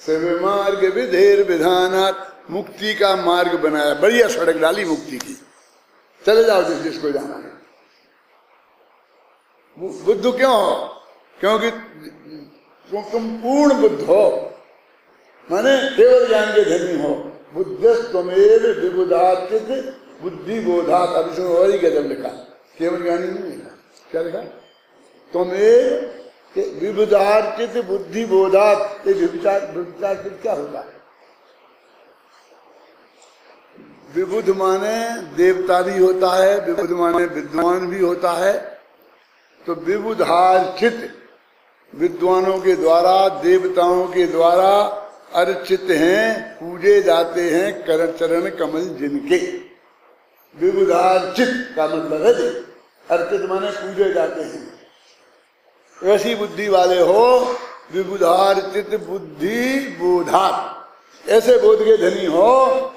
सर्व मार्ग विधेर विधानात्, मुक्ति का मार्ग बनाया, बढ़िया सड़क डाली मुक्ति की। चले जाओ जिसको जाना है। बुद्ध क्यों हो? क्योंकि तुम पूर्ण बुद्ध हो, माने केवल ज्ञान के धनी हो। बुद्धस्तमेव विबुधाचित बुद्धि बोधात। अब इसमें और ही गजब लिखा, केवल ज्ञानी नहीं लिखा। क्या लिखा? तुम्हें विबुधार्चित बुद्धि बोधात। विबुधार्चित क्या होता है? विबुध माने देवता भी होता है, विबुध माने विद्वान भी होता है, तो विबुधार्चित, विद्वानों के द्वारा, देवताओं के द्वारा अर्चित हैं, पूजे जाते हैं कर चरण कमल जिनके। विबुधार्चित का मतलब है अर्चित माने पूजे जाते हैं। ऐसी बुद्धि वाले हो, विबुधार्चित बुद्धि बोधात, ऐसे बोध के धनी हो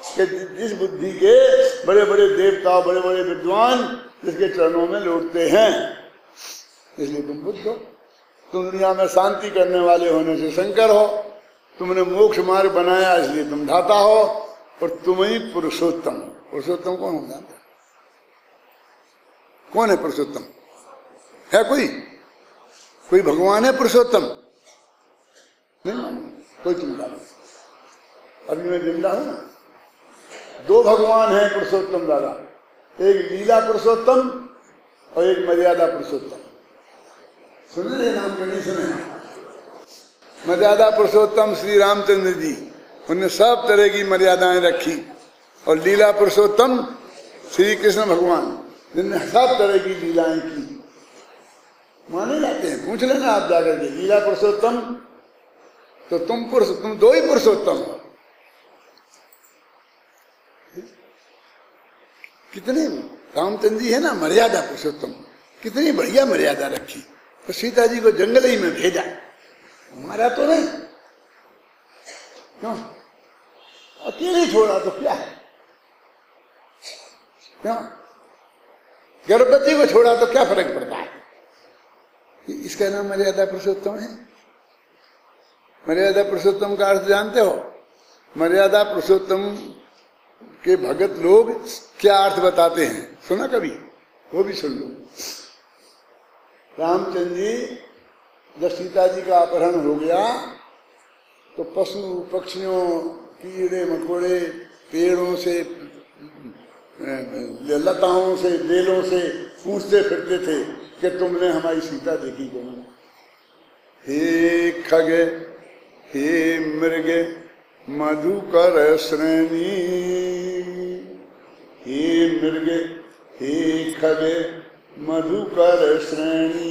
कि जिस बुद्धि के बड़े बड़े देवता, बड़े बड़े विद्वान जिसके चरणों में लौटते हैं, इसलिए तुम बुद्ध हो। तुम दुनिया में शांति करने वाले होने से शंकर हो, तुमने मोक्ष मार्ग बनाया इसलिए तुम धाता हो, और तुम ही पुरुषोत्तम। पुरुषोत्तम कौन होता है? कौन है पुरुषोत्तम? है कोई भगवान है पुरुषोत्तम? नहीं मानो, कोई चिंता नहीं। अभी मैं जिंदा हूं ना, दो भगवान हैं पुरुषोत्तम दादा, एक लीला पुरुषोत्तम और एक मर्यादा पुरुषोत्तम। सुने रहे नाम के नहीं सुने? मर्यादा पुरुषोत्तम श्री रामचंद्र जी, उन्होंने सब तरह की मर्यादाएं रखी, और लीला पुरुषोत्तम श्री कृष्ण भगवान, जिनने सब तरह की लीलाएं की, माने जाते हैं। पूछ लेना आप जाकर के, लीला पुरुषोत्तम तो तुम दो ही पुरुषोत्तम हो। कितने रामचंद्र जी है ना मर्यादा पुरुषोत्तम, कितनी बढ़िया मर्यादा रखी। तो सीता जी को जंगल ही में भेजा, मारा तो नहीं, क्यों? अकेले छोड़ा तो क्या है? क्यों? गर्भवती को छोड़ा तो क्या फर्क पड़ता है? इसका नाम मर्यादा पुरुषोत्तम है। मर्यादा पुरुषोत्तम का अर्थ जानते हो? मर्यादा पुरुषोत्तम के भगत लोग क्या अर्थ बताते हैं, सुना कभी? वो भी सुन लो। रामचंद्र जी जब सीता जी का अपहरण हो गया तो पशु पक्षियों, कीड़े मकोड़े, पेड़ों से, लताओं से, बेलों से पूछते फिरते थे कि तुमने हमारी सीता देखी क्यों? हे खग, हे मृग मधुकर श्रेणी, हे मृग, हे खग मधुकर श्रेणी,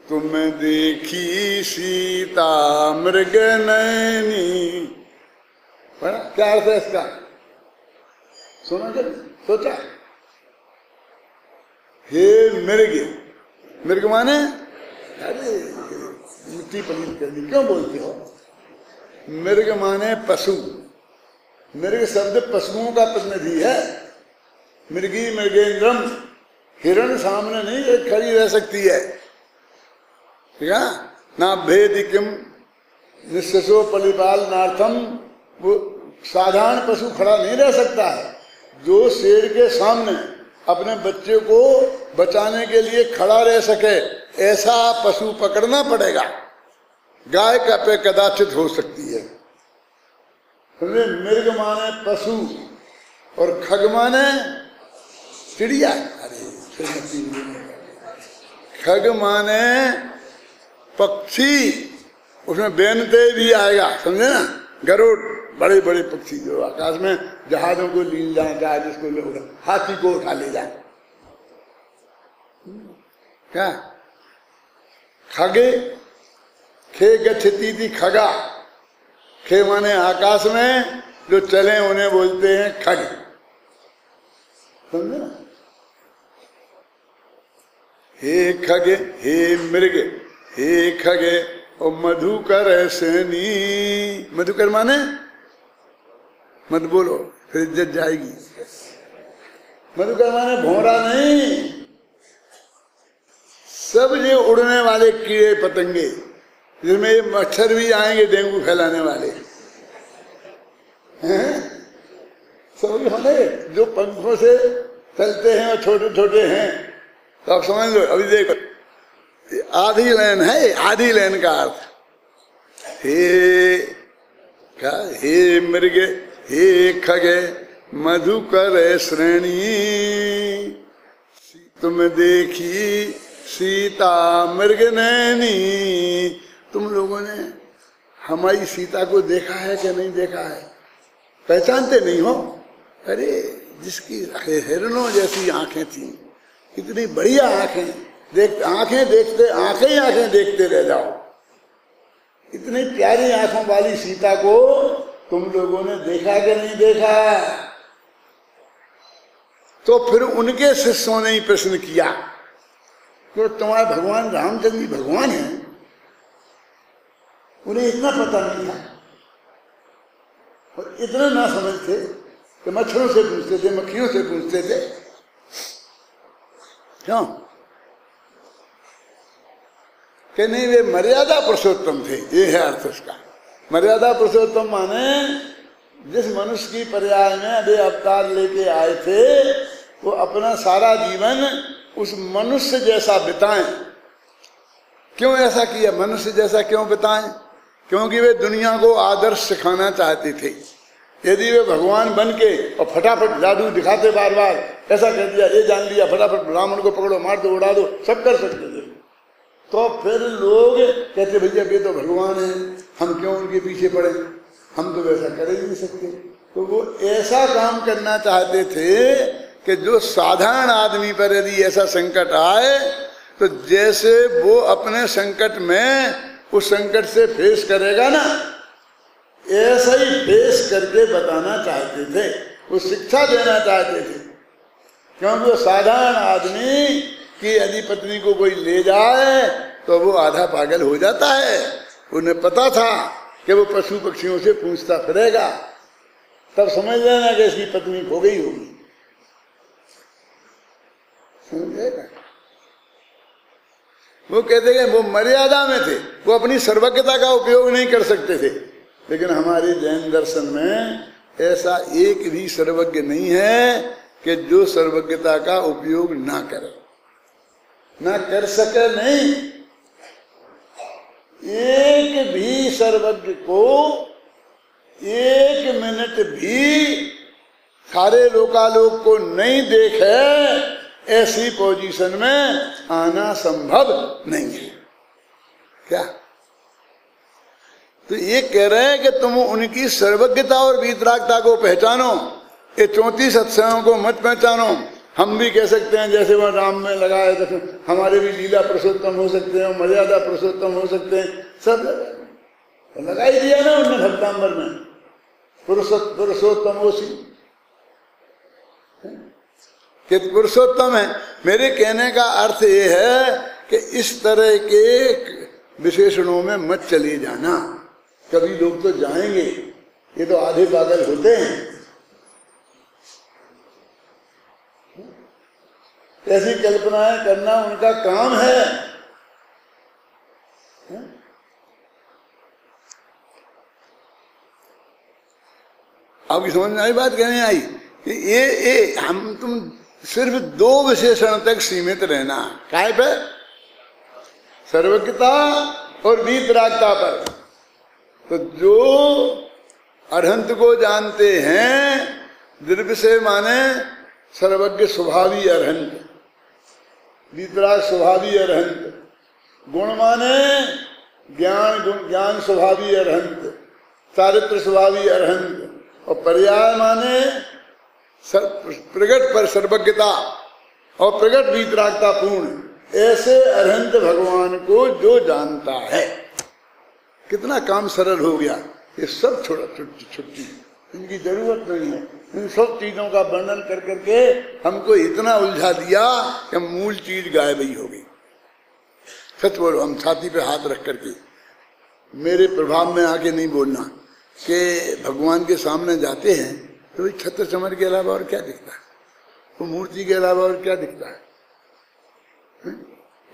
तुम देखी सीता मृग नैनी। क्या अर्थ है इसका? सुना जब सोचा? हे मृग, मृग माने, अरे मिट्टी पलीत कर दी, क्यों बोलते हो? मृग माने पशु। मृग शब्द पशुओं का प्रतिनिधि है। मृगी मृगेंद्रम, हिरण सामने नहीं खड़ी रह सकती है, ठीक है ना? भेद किम निश्चसो पलिपाल नार्थम, वो साधारण पशु खड़ा नहीं रह सकता है। जो शेर के सामने अपने बच्चे को बचाने के लिए खड़ा रह सके, ऐसा पशु पकड़ना पड़ेगा। गाय का पे कदाचित हो सकती है। मृग माने पशु और खग माने चिड़िया। अरे खग माने पक्षी, उसमें बेनते भी आएगा, समझे ना? गरुड़, बड़े बड़े पक्षी जो आकाश में जहाजों को लील जाए, जहाज जिसको हाथी को उठा ले जाए। क्या? खगे, खे गच्छति थी खगा। खे माने आकाश में जो चले उन्हें बोलते हैं खग, समझे ना? हे खगे, हे मृग, हे खगे और मधुकर श्रेणी। मधुकर माने, मत बोलो फिर इज्जत जाएगी। मधुकर माने भौरा नहीं, सब ये उड़ने वाले कीड़े पतंगे, जिसमें ये मच्छर भी आएंगे डेंगू फैलाने वाले हैं, सब हमें जो पंखों से चलते हैं और छोटे छोटे हैं। तो आप समझ लो, अभी देखो आधी लाइन है, आधी लाइन का अर्थ हे क्या? हे मृग, हे खगे मधुकर श्रेणी, तुम देखी सीता मृग नैनी। तुम लोगों ने हमारी सीता को देखा है कि नहीं देखा है? पहचानते नहीं हो? अरे जिसकी हिरणों जैसी आंखें थी, इतनी बढ़िया आंखें, देख आंखें देखते, आंखें ही आंखें देखते रह जाओ। इतनी प्यारी आंखों वाली सीता को तुम लोगों ने देखा कि नहीं देखा? तो फिर उनके शिष्यों ने ही प्रश्न किया, तो तुम्हारे भगवान रामचंद्र जी भगवान हैं? उन्हें इतना पता नहीं था और इतना ना समझते कि मच्छरों से पूछते थे, मक्खियों से पूछते थे। क्यों? कि नहीं, वे मर्यादा पुरुषोत्तम थे। ये है अर्थ उसका। मर्यादा पुरुषोत्तम माने जिस मनुष्य की पर्याय में वे अवतार लेके आए थे वो अपना सारा जीवन उस मनुष्य जैसा बिताएं। क्यों ऐसा किया? मनुष्य जैसा क्यों बिताएं? क्योंकि वे दुनिया को आदर्श सिखाना चाहते थे। यदि वे भगवान बन के और फटाफट जादू दिखाते, बार बार ऐसा कर दिया, ये जान लिया, फटाफट रावण को पकड़ो, मार दो, उड़ा दो, सब कर सकते थे, तो फिर लोग कहते भैया ये तो भगवान है, हम क्यों उनके पीछे पड़े, हम तो वैसा कर ही नहीं सकते। तो वो ऐसा काम करना चाहते थे कि जो साधारण आदमी पर यदि ऐसा संकट आए तो जैसे वो अपने संकट में उस संकट से फेस करेगा ना, ऐसा ही फेस करके बताना चाहते थे, वो शिक्षा देना चाहते थे। क्योंकि वो साधारण आदमी कि यदि पत्नी को कोई ले जाए तो वो आधा पागल हो जाता है। उन्हें पता था कि वो पशु पक्षियों से पूछता फिरेगा, तब समझ लेना कि इसकी पत्नी खो गई होगी। समझेगा? वो कहते हैं वो मर्यादा में थे, वो अपनी सर्वज्ञता का उपयोग नहीं कर सकते थे। लेकिन हमारे जैन दर्शन में ऐसा एक भी सर्वज्ञ नहीं है कि जो सर्वज्ञता का उपयोग ना करे, ना कर सके। नहीं, एक भी सर्वज्ञ को एक मिनट भी सारे लोकालोक को नहीं देखे ऐसी पोजीशन में आना संभव नहीं है। क्या? तो ये कह रहे हैं कि तुम उनकी सर्वज्ञता और वीतरागता को पहचानो, ये 34 अक्षरों को मत पहचानो। हम भी कह सकते हैं जैसे वह राम में लगाए, हमारे भी लीला पुरुषोत्तम हो सकते हैं, मर्यादा पुरुषोत्तम हो सकते हैं, सब लगा ही दिया ना उन्होंने भक्तांबर में, पुरुषोत्तम ओसी कि पुरुषोत्तम है। मेरे कहने का अर्थ ये है कि इस तरह के विशेषणों में मत चले जाना। कभी लोग तो जाएंगे, ये तो आधे पागल होते हैं, ऐसी कल्पनाएं करना उनका काम है। आपकी समझ में आई बात? कहने आई कि ये हम तुम सिर्फ 2 विशेषण तक सीमित रहना। काय पे? सर्वज्ञता और वीतरागता पर। तो जो अरहंत को जानते हैं, द्रव्य से माने सर्वज्ञ स्वभावी अरहंत, वीतराग स्वभावी अरहंत, गुण माने ज्ञान स्वभावी अरहंत, चारित्र स्वभावी अरहंत, और पर्याय माने प्रगट पर सर्वज्ञता और प्रगट वीतरागता पूर्ण। ऐसे अरहंत भगवान को जो जानता है, कितना काम सरल हो गया। ये सब छोड़ा, छुट्टी इनकी जरूरत नहीं है। इन सब चीजों का वर्णन कर करके हमको इतना उलझा दिया कि मूल चीज गायब ही हो गई। सच बोलो, हम छाती पे हाथ रख करके, मेरे प्रभाव में आके नहीं बोलना कि भगवान के सामने जाते हैं तो छत्र चमर के अलावा और क्या दिखता है, वो मूर्ति के अलावा और क्या दिखता है।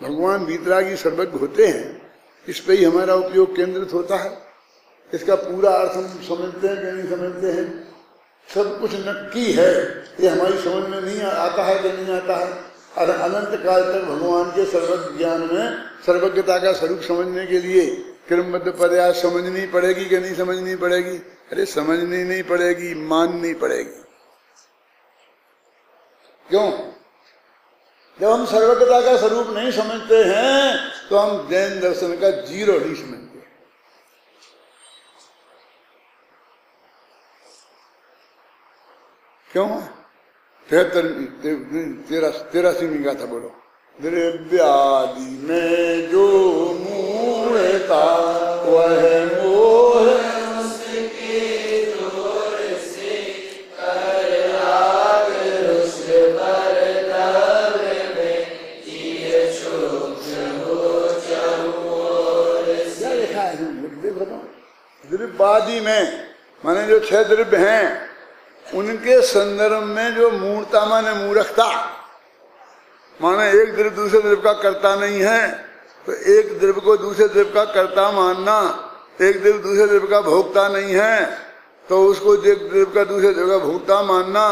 भगवान वीतरागी सर्वज्ञ होते हैं, इस पे ही हमारा उपयोग केंद्रित होता है। इसका पूरा अर्थ हम समझते हैं कि नहीं समझते हैं, सब कुछ नक्की है, ये हमारी समझ में नहीं आता है कि नहीं आता है। और अनंत काल तक भगवान के सर्वज्ञ ज्ञान में सर्वज्ञता का स्वरूप समझने के लिए क्रमबद्ध पर्याय समझनी पड़ेगी कि नहीं समझनी पड़ेगी? अरे समझनी नहीं पड़ेगी, माननी पड़ेगी। क्यों? जब हम सर्वज्ञता का स्वरूप नहीं समझते हैं तो हम जैन दर्शन का जीरो नहीं समझते। क्यों? 73 का था, बोलो द्रव्यादि में जो मूढ़ता वह मोह द्रव्यादि में माने जो 6 द्रव्य हैं उनके संदर्भ में जो मूर्ता माने मूर्खता, माने एक द्रव्य दूसरे द्रव्य का कर्ता नहीं है तो एक द्रव्य को दूसरे द्रव्य का कर्ता मानना, एक द्रव्य दूसरे द्रव्य का भोक्ता नहीं है तो उसको एक द्रव्य का दूसरे द्रव्य का भोक्ता मानना,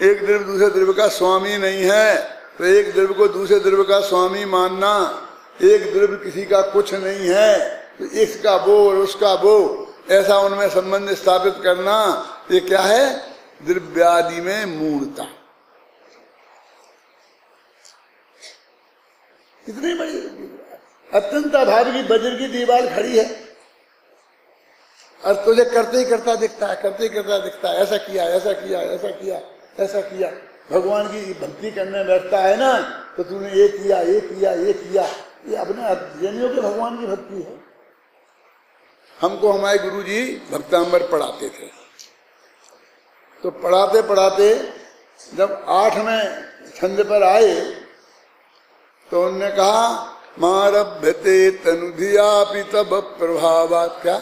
एक द्रव्य दूसरे द्रव्य का स्वामी नहीं है तो एक द्रव्य को दूसरे द्रव्य का स्वामी मानना, एक द्रव्य किसी का कुछ नहीं है तो इसका वो और उसका वो, ऐसा उनमें संबंध स्थापित करना, ये क्या है? द्रव्यादि में मूर्ता। कितनी बड़ी अत्यंत अभाव की वज्र की दीवार खड़ी है और तुझे करते ही करता दिखता है, करते ही करता दिखता है, ऐसा किया ऐसा किया ऐसा किया ऐसा किया। भगवान की भक्ति करने बैठता है ना तो तूने ये किया ये किया ये किया, ये अपने अध्ययनियों के भगवान की भक्ति है। हमको हमारे गुरुजी भक्तांबर पढ़ाते थे तो पढ़ाते पढ़ाते जब 8वें छंद पर आए तो उन्होंने कहा मारभ्यते तनुधियापि तब प्रभावात्, क्या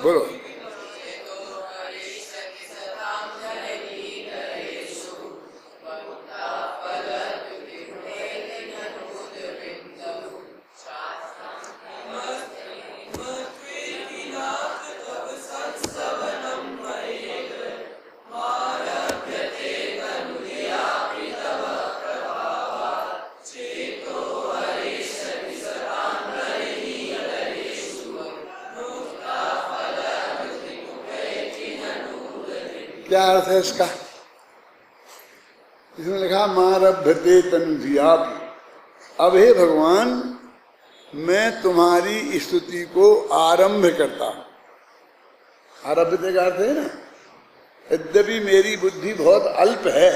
बोलो? क्या अर्थ है इसका? इसमें लिखा मारभ्यते तनुधियापि, अब हे भगवान मैं तुम्हारी स्तुति को आरंभ करता हूं। आरभ्यते का अर्थ है ना, यद्यपि मेरी बुद्धि बहुत अल्प है,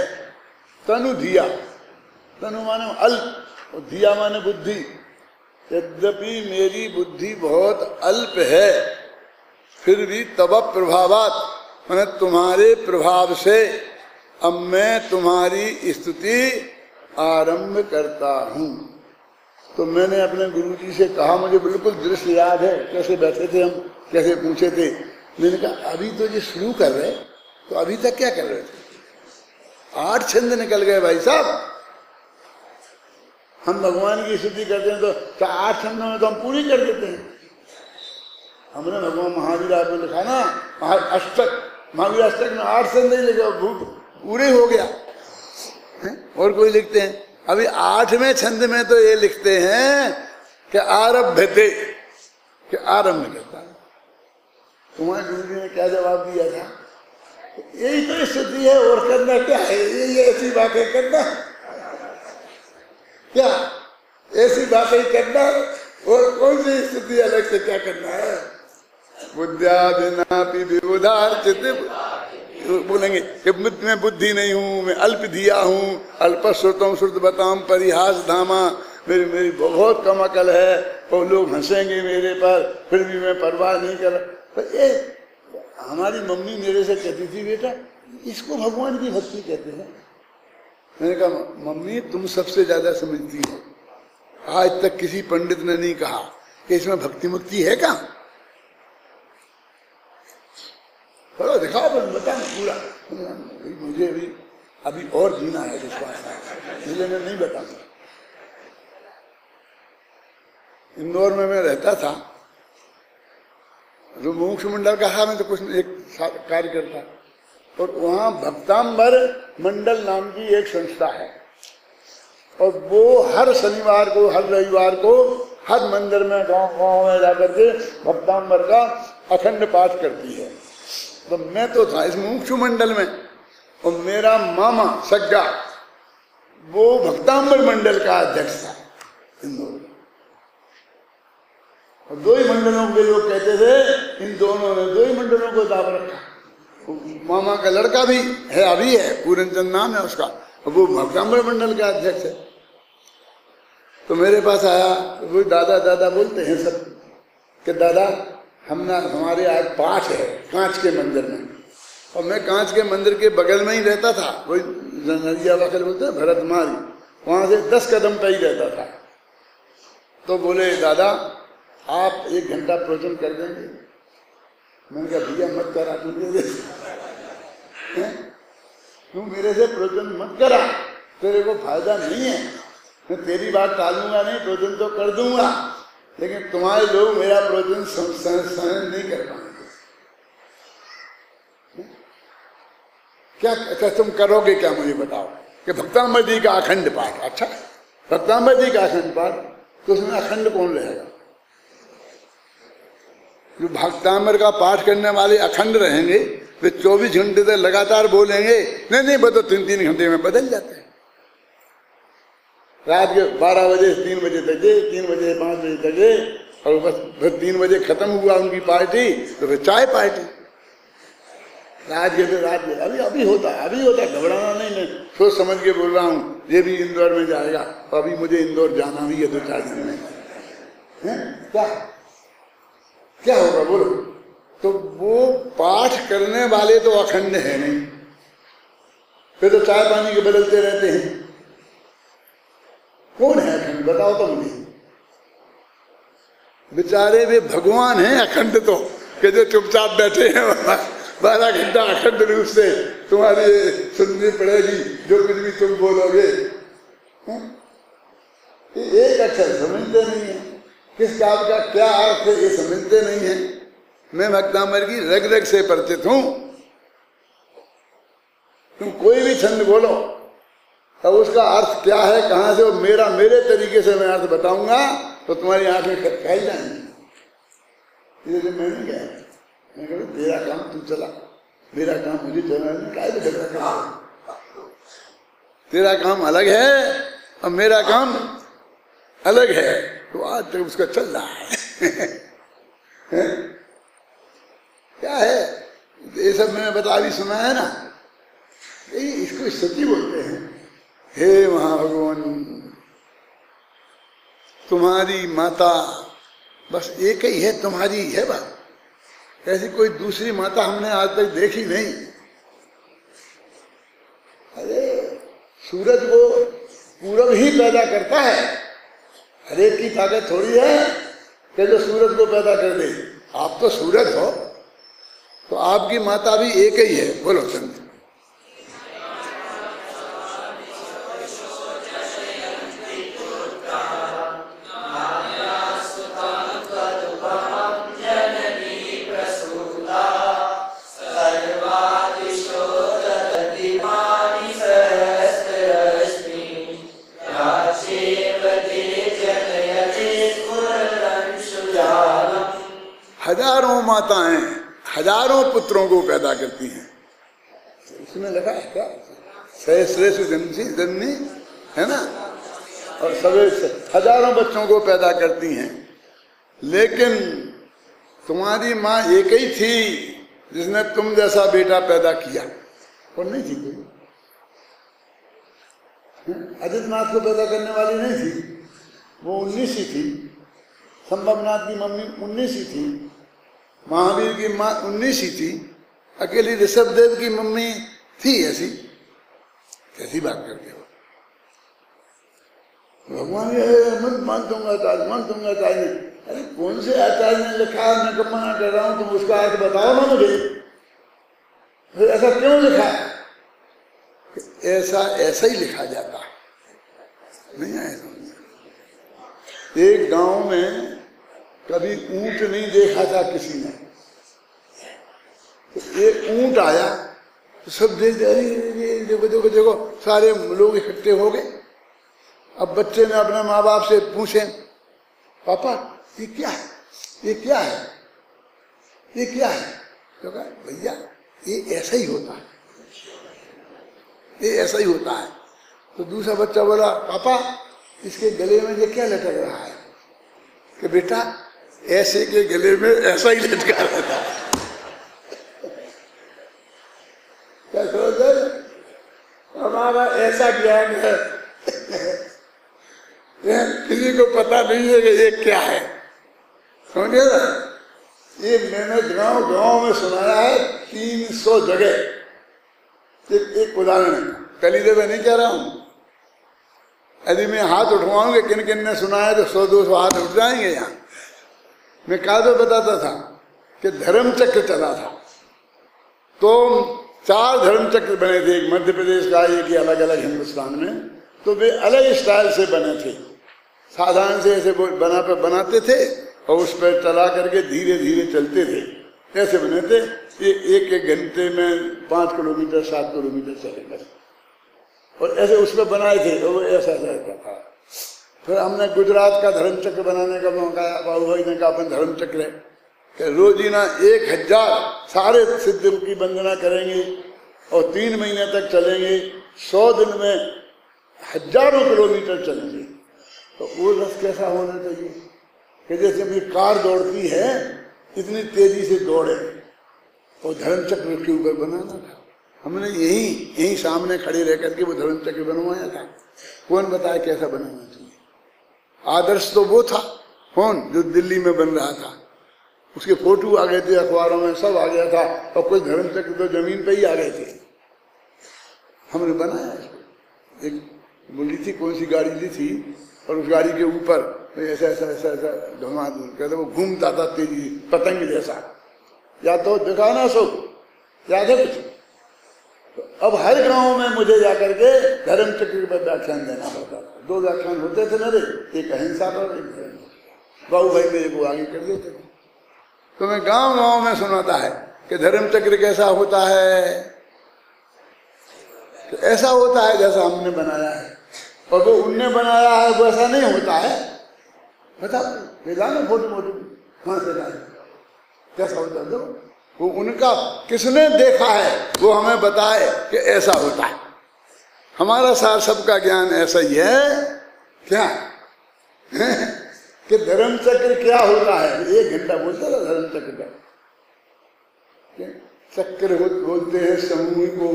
तनु धिया, तनु माने अल्प और धिया माने बुद्धि, यद्यपि मेरी बुद्धि बहुत अल्प है फिर भी तब प्रभावात्, मैंने तुम्हारे प्रभाव से अब मैं तुम्हारी स्तुति आरंभ करता हूं। तो मैंने अपने गुरुजी से कहा, मुझे बिल्कुल दृश्य याद है, कैसे बैठे थे हम, कैसे पूछे थे। मैंने कहा अभी तो ये शुरू कर रहे, तो अभी तक क्या कर रहे थे? 8 छंद निकल गए भाई साहब। हम भगवान की स्तुति करते हैं तो 8 छंदों में तो हम पूरी कर देते हैं। हमने भगवान महावीर में लिखा ना, अष्टक, महावीर अष्टक में 8 छंद नहीं लिखे, पूरे हो गया है? और कोई लिखते हैं अभी 8वें छंद में तो ये लिखते हैं कि आरभ्यते, कि आरंभ करता है। तुम्हारे गुरु जी ने क्या जवाब दिया था? यही तो स्थिति है, और करना क्या है? ये ऐसी बातें करना, क्या ऐसी बातें करना, और कौन सी स्थिति अलग से क्या करना है? बुद्ध्यादिनापि विबुधार्चित, बोलेंगे कि मैं बुद्धि नहीं हूँ, मैं अल्प धिया हूँ, अल्पश्रुतम श्रुतवताम परिहास धामा, मेरी बहुत कम अकल है और लोग हंसेंगे मेरे पर, फिर भी मैं परवाह नहीं कर। तो ये हमारी मम्मी मेरे से कहती थी, बेटा इसको भगवान की भक्ति कहते हैं। मैंने कहा मम्मी तुम सबसे ज्यादा समझती हो, आज तक किसी पंडित ने नहीं कहा कि इसमें भक्ति मुक्ति है क्या? थोड़ा दिखाओ, बता पूरा। मुझे अभी और जीना है विश्वास, इसलिए मैं नहीं बताऊंगा। इंदौर में मैं रहता था, जो मोक्ष मंडल का था, मैं तो कुछ एक कार्य करता, और वहाँ भक्तांबर मंडल नाम की एक संस्था है, और वो हर शनिवार को, हर रविवार को, हर मंदिर में गांव में जाकर के भक्तांबर का अखंड पाठ करती है। तो मैं तो था इस मुमुक्षु मंडल में, और मेरा मामा सग्गा वो भक्तांबर मंडल का अध्यक्ष था इंदौर में। और 2 ही मंडलों के लोग कहते थे, इन दोनों ने 2 ही मंडलों को दाब रखा। मामा का लड़का भी है, अभी है, पूरन चंद नाम है उसका, और वो भक्तांबर मंडल का अध्यक्ष है। तो मेरे पास आया, वो दादा दादा बोलते हैं सब कि दादा हमारे आज पाठ है कांच के मंदिर में, और मैं कांच के मंदिर के बगल में ही रहता था, वही नरिया वाकर बोलते हैं भरतमारी, वहां से 10 कदम पे ही रहता था। तो बोले दादा आप 1 घंटा प्रवचन कर देंगे? मैंने कहा भैया मत करा, तू मेरे से प्रवचन मत करा, तेरे को फायदा नहीं है, मैं तेरी बात टालूंगा नहीं, प्रवचन तो कर दूंगा, लेकिन तुम्हारे लोग मेरा प्रवचन सहन नहीं कर पाएंगे। क्या तुम करोगे क्या मुझे बताओ? कि भक्ताम्बर जी का अखंड पाठ। अच्छा, भक्ताम्बर जी का अखंड पाठ, तो उसमें अखंड कौन रहेगा? जो भक्ताम्बर का पाठ करने वाले अखंड रहेंगे वे 24 घंटे तक लगातार बोलेंगे। नहीं बता 3-3 घंटे में बदल जाते हैं। रात के 12 बजे से 3 बजे तक, 3 बजे 5 बजे तक, और बस फिर 3 बजे खत्म हुआ उनकी पार्टी, तो फिर चाय पार्टी। रात के अभी होता, घबराना नहीं, मैं सोच समझ के बोल रहा हूँ। ये भी इंदौर में जाएगा, अभी मुझे इंदौर जाना भी है 2-4 दिन में। क्या होगा बोलो? तो वो पाठ करने वाले तो अखंड है नहीं, फिर तो चाय पानी के बदलते रहते हैं। कौन है अखंड बताओ तो मुझे। बेचारे वे भगवान हैं अखंड, तो कि जो चुपचाप बैठे हैं 12 घंटा अखंड रूप से तुम्हारी सुननी पड़ेगी जो कुछ भी तुम बोलोगे। एक अक्षर समझते नहीं है, किस काम का क्या अर्थ है ये समझते नहीं है। मैं भक्ताम्बर की रग रग से परिचित हूं। तुम कोई भी छंद बोलो तब उसका अर्थ क्या है, कहां से, वो मेरे तरीके से मैं अर्थ बताऊंगा तो तुम्हारी आंखें खटकाई जाएंगी। इसलिए मैं नहीं गया, मैं कहूँ तेरा काम तू चला, मेरा काम मुझे चलना नहीं, क्या झगड़ा कर। तेरा काम अलग है और मेरा काम अलग है, तो आज तक उसका चल रहा है। क्या है ये सब मैंने बता भी सुना है ना, इसको सती बोलते हैं। हे महाभगवान, तुम्हारी माता बस एक ही है, तुम्हारी है बात, ऐसी कोई दूसरी माता हमने आज तक देखी नहीं। अरे सूरज को पूरब ही पैदा करता है, हर एक की ताकत थोड़ी है कि जो सूरज को पैदा कर दे। आप तो सूरज हो, तो आपकी माता भी एक ही है। बोलो चंद। हजारों माताएं हजारों पुत्रों को पैदा करती हैं। इसमें लिखा है क्या, सहस्रेषु जननी है ना, और सवे हजारों बच्चों को पैदा करती हैं। लेकिन तुम्हारी माँ एक ही थी जिसने तुम जैसा बेटा पैदा किया, और नहीं थी कोई। आदित्यनाथ को पैदा करने वाली नहीं थी, वो 19 ही थी। संभवनाथ की मम्मी 19 ही थी, महावीर की माँ 19 ही थी, अकेली ऋषभदेव की मम्मी थी। ऐसी कैसी बात करते हो? भगवान मत मान दूंगा आचार्य। अरे कौन से आचार्य ने लिखा है, मैं कब मना कर रहा हूं, तुम उसका अर्थ बताओ ना मुझे। फिर ऐसा क्यों लिखा है? ऐसा ही लिखा जाता है, नहीं आया समझ। एक गांव में कभी ऊंट नहीं देखा था किसी ने, तो एक ऊंट आया तो सब देखो सारे लोग इकट्ठे हो गए। अब बच्चे ने अपने माँ बाप से पूछे, पापा ये क्या है, ये क्या है, ये क्या है? तो कहा भैया ये ऐसा ही होता है, ये ऐसा ही होता है। तो दूसरा बच्चा बोला, पापा इसके गले में ये क्या लटक रहा है? कि बेटा ऐसे के गले में ऐसा ही लटका रहता है। क्या समझ, हमारा ऐसा ज्ञान है, किसी किसी को पता नहीं है कि ये क्या है, समझे ना। ये मैंने गांव गांव में सुनाया है 300 जगह। एक उदाहरण कलीदेव में नहीं कह रहा हूं, यदि मैं हाथ उठवाऊंगे किन किन ने सुना है तो 100-200 हाथ उठ जाएंगे। यहाँ मैं कादो बताता था कि धर्म चक्र चला था, तो 4 धर्म चक्र बने थे, एक मध्य प्रदेश का, एक अलग अलग हिंदुस्तान में, तो वे अलग स्टाइल से बने थे। साधारण से ऐसे बनाते थे और उस पर चला करके धीरे धीरे चलते थे, ऐसे बने थे। ये एक घंटे में 5 किलोमीटर 7 किलोमीटर चलेगा, और ऐसे उस पर बनाए थे, और वो ऐसा रहता था। फिर हमने गुजरात का धर्म चक्र बनाने का मौका, बाबू भाई ने कहा अपन धर्म चक्र है कि रोजीना 1000 सारे सिद्ध की वंदना करेंगे और 3 महीने तक चलेंगे, 100 दिन में हजारों किलोमीटर चलेंगे। तो वो रस कैसा होना चाहिए कि जैसे अपनी कार दौड़ती है इतनी तेजी से दौड़े, और धर्म चक्र के ऊपर बनाना था। हमने यही सामने खड़े रह करके वो धर्म चक्र बनवाया था। कौन बताया कैसा बनाना चाहिए? आदर्श तो वो था, कौन जो दिल्ली में बन रहा था, उसके फोटो आ गए थे अखबारों में, सब आ गया था, और कुछ धर्म चक्र तो जमीन पे ही आ गए थे। हमने बनाया इसको। एक बोली थी, कौन सी गाड़ी ली थी, और उस गाड़ी के ऊपर ऐसा ऐसा ऐसा ऐसा धुआं कहते वो घूमता था तेजी, पतंग जैसा, या तो दिखा ना सो याद है कुछ। तो अब हर गांव में मुझे जाकर के धर्म चक्र पर व्याख्यान देना पड़ता था। 2 व्याख्यान होते थे मेरे, एक अहिंसा पर, एक धर्म। बाबू भाई मेरे को आगे कर देते थे। तो मैं गांव गांव में सुनाता है कि धर्म चक्र कैसा होता है, तो ऐसा होता है जैसा हमने बनाया है, और वो उनने बनाया है वो ऐसा नहीं होता है। बता लाना फोटो मोटो कहाँ से लाए, कैसा होता है? वो उनका किसने देखा है वो हमें बताए कि ऐसा होता है। हमारा सार सबका ज्ञान ऐसा ही है क्या कि धर्म चक्र क्या होता है। 1 घंटा बोलते ना धर्म चक्र का। चक्र बोलते हैं समूह को,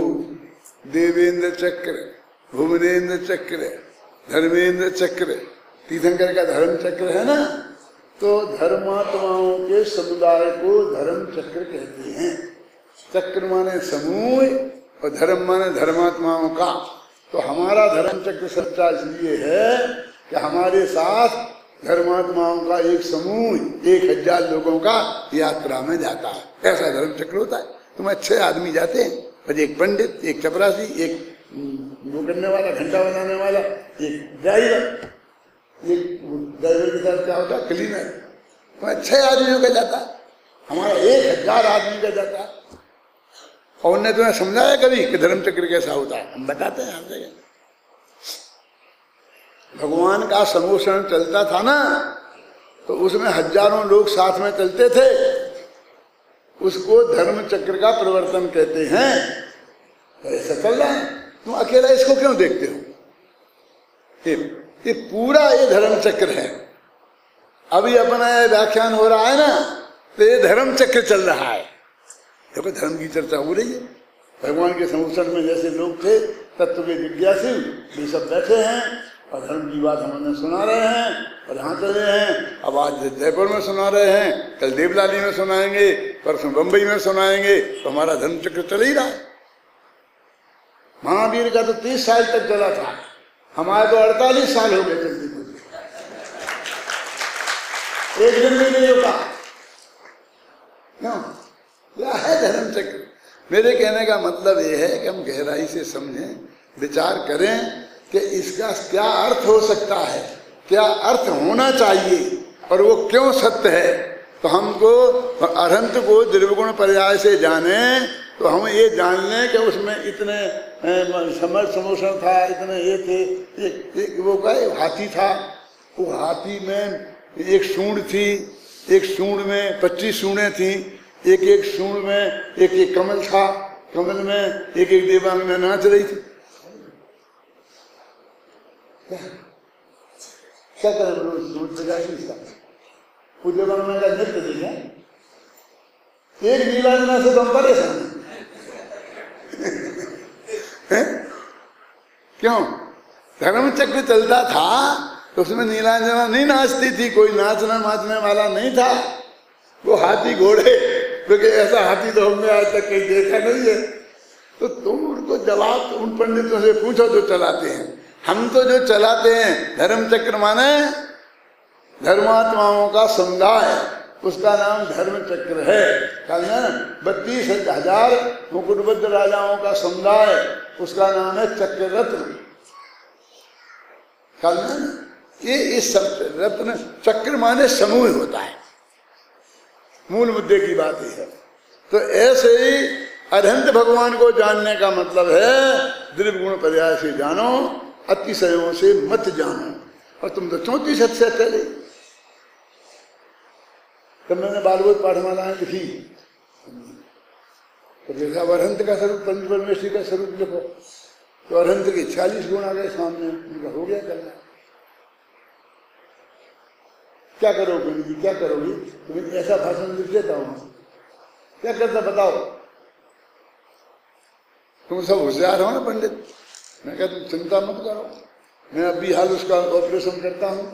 देवेंद्र चक्र, भुवनेन्द्र चक्र, धर्मेंद्र चक्र, तीर्थंकर का धर्म चक्र है ना। तो धर्मात्माओं के समुदाय को धर्म चक्र कहते हैं। चक्र माने समूह और धर्म माने धर्मात्माओं का। तो हमारा धर्म चक्र सच्चा इसलिए है कि हमारे साथ धर्मात्माओं का एक समूह 1000 लोगों का यात्रा में जाता है। ऐसा धर्म चक्र होता है। तुम अच्छे आदमी जाते हैं, और एक पंडित, एक चपरासी, एक वो करने वाला, घंटा बनाने वाला, एक ड्राइवर, एक ड्राइवर के साथ क्या होता है क्लीनर। तो 6 आदमियों का जाता है, हमारा 1000 आदमी का जाता है। और उनने तुम्हें समझाया कभी कि धर्म चक्र कैसा होता है? हम बताते हैं हर जगह। भगवान का समोषण चलता था ना, तो उसमें हजारों लोग साथ में चलते थे, उसको धर्म चक्र का प्रवर्तन कहते हैं। तो ऐसा चल रहा है, तुम अकेला इसको क्यों देखते हो? ये पूरा ये धर्म चक्र है। अभी अपना ये व्याख्यान हो रहा है ना, तो ये धर्म चक्र चल रहा है। देखो धर्म की चर्चा हो रही है। भगवान के समोषण में जैसे लोग थे तत्व के जिज्ञासु, ये सब बैठे हैं और धर्म की बात हमें सुना रहे हैं, और यहाँ चले हैं। अब आज जयपुर में सुना रहे हैं, कल देवलाली में सुनाएंगे, परसों बम्बई में सुनाएंगे। तो हमारा धर्म चक्र चल ही रहा है। महावीर का तो 30 साल तक चला था, हमारे तो 48 साल हो गए चलते चलते। एक दिन भी नहीं होता। क्यों? क्या है धर्म चक्र? मेरे कहने का मतलब ये है कि हम गहराई से समझें, विचार करें कि इसका क्या अर्थ हो सकता है, क्या अर्थ होना चाहिए, और वो क्यों सत्य है। तो हमको अरहंत को द्रव्यगुण पर्याय से जाने, तो हम ये जान लें कि उसमें इतने समोषण था, इतने ये थे। एक वो क्या हाथी था, वो हाथी में एक सूंड थी, एक सूंड में 25 सूंडें थी, एक एक सूंड में एक एक कमल था, कमल में एक एक देवांगना नाच रही थी। क्या करें सूंड इसका देवांगना का नृत्य देखा, एक नीलांगना से तो हम परेशान क्यों? धर्म चक्र चलता था, तो उसमें नीलांजना नहीं नाचती थी, कोई नाचना नाचने वाला नहीं था, वो हाथी घोड़े, क्योंकि ऐसा हाथी तो हमने आज तक कहीं देखा नहीं है। तो तुम उनको जवाब उन पंडितों से पूछो जो चलाते हैं। हम तो जो चलाते हैं धर्म चक्र माने धर्मात्माओं का समुदाय, उसका नाम धर्म चक्र है। कल ना 32,000 मुकुटबद्ध राजाओं का समुदाय, उसका नाम है चक्र रत्न। कल ना ये इस रत्न चक्र माने समूह होता है, मूल मुद्दे की बात ही है। तो ऐसे ही अरहंत भगवान को जानने का मतलब है द्रव्य गुण पर्याय से जानो, अतिशयों से मत जानो। और तुम तो 34 से चले। तब मैंने बालवोध पाठमालाएं लिखी, तो देखा अरहंत का स्वरूप, पंच परमेश्वरी का स्वरूप लिखो, तो अरहंत के 46 गुण आ गए सामने। उनका हो गया करना। क्या करोगे, क्या करोगी? तुम्हें ऐसा भाषण लिख देता हूं, क्या करता बताओ? तुम सब होशियार हो ना पंडित। मैं कहता तुम चिंता मत करो, मैं अभी हाल उसका ऑपरेशन करता हूं।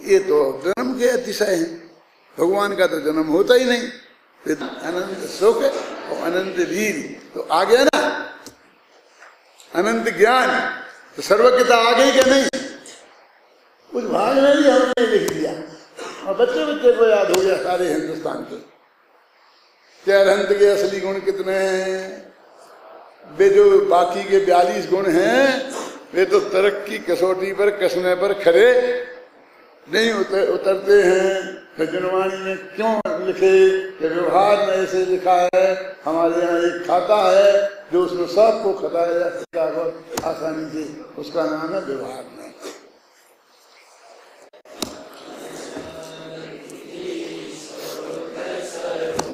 ये तो जन्म के अतिशय है, भगवान का तो जन्म होता ही नहीं। फिर अनंत सुख और अनंत वीर तो आ गया ना, अनंत ज्ञान तो सर्वज्ञता आ गई क्या नहीं? कुछ भाग में भी हमने लिख दिया और बच्चे बच्चे को याद हो गया सारे हिंदुस्तान के। क्या अरहंत के असली गुण कितने हैं? वे जो बाकी के 42 गुण हैं, वे तो तरक की कसौटी पर कसने पर खरे नहीं उतरते हैं। जनवाणी में क्यों लिखे कि व्यवहार में ऐसे लिखा है? हमारे यहाँ एक खाता है जो उसमें सबको खताया जा सकता है आसानी से, उसका नाम है व्यवहार में।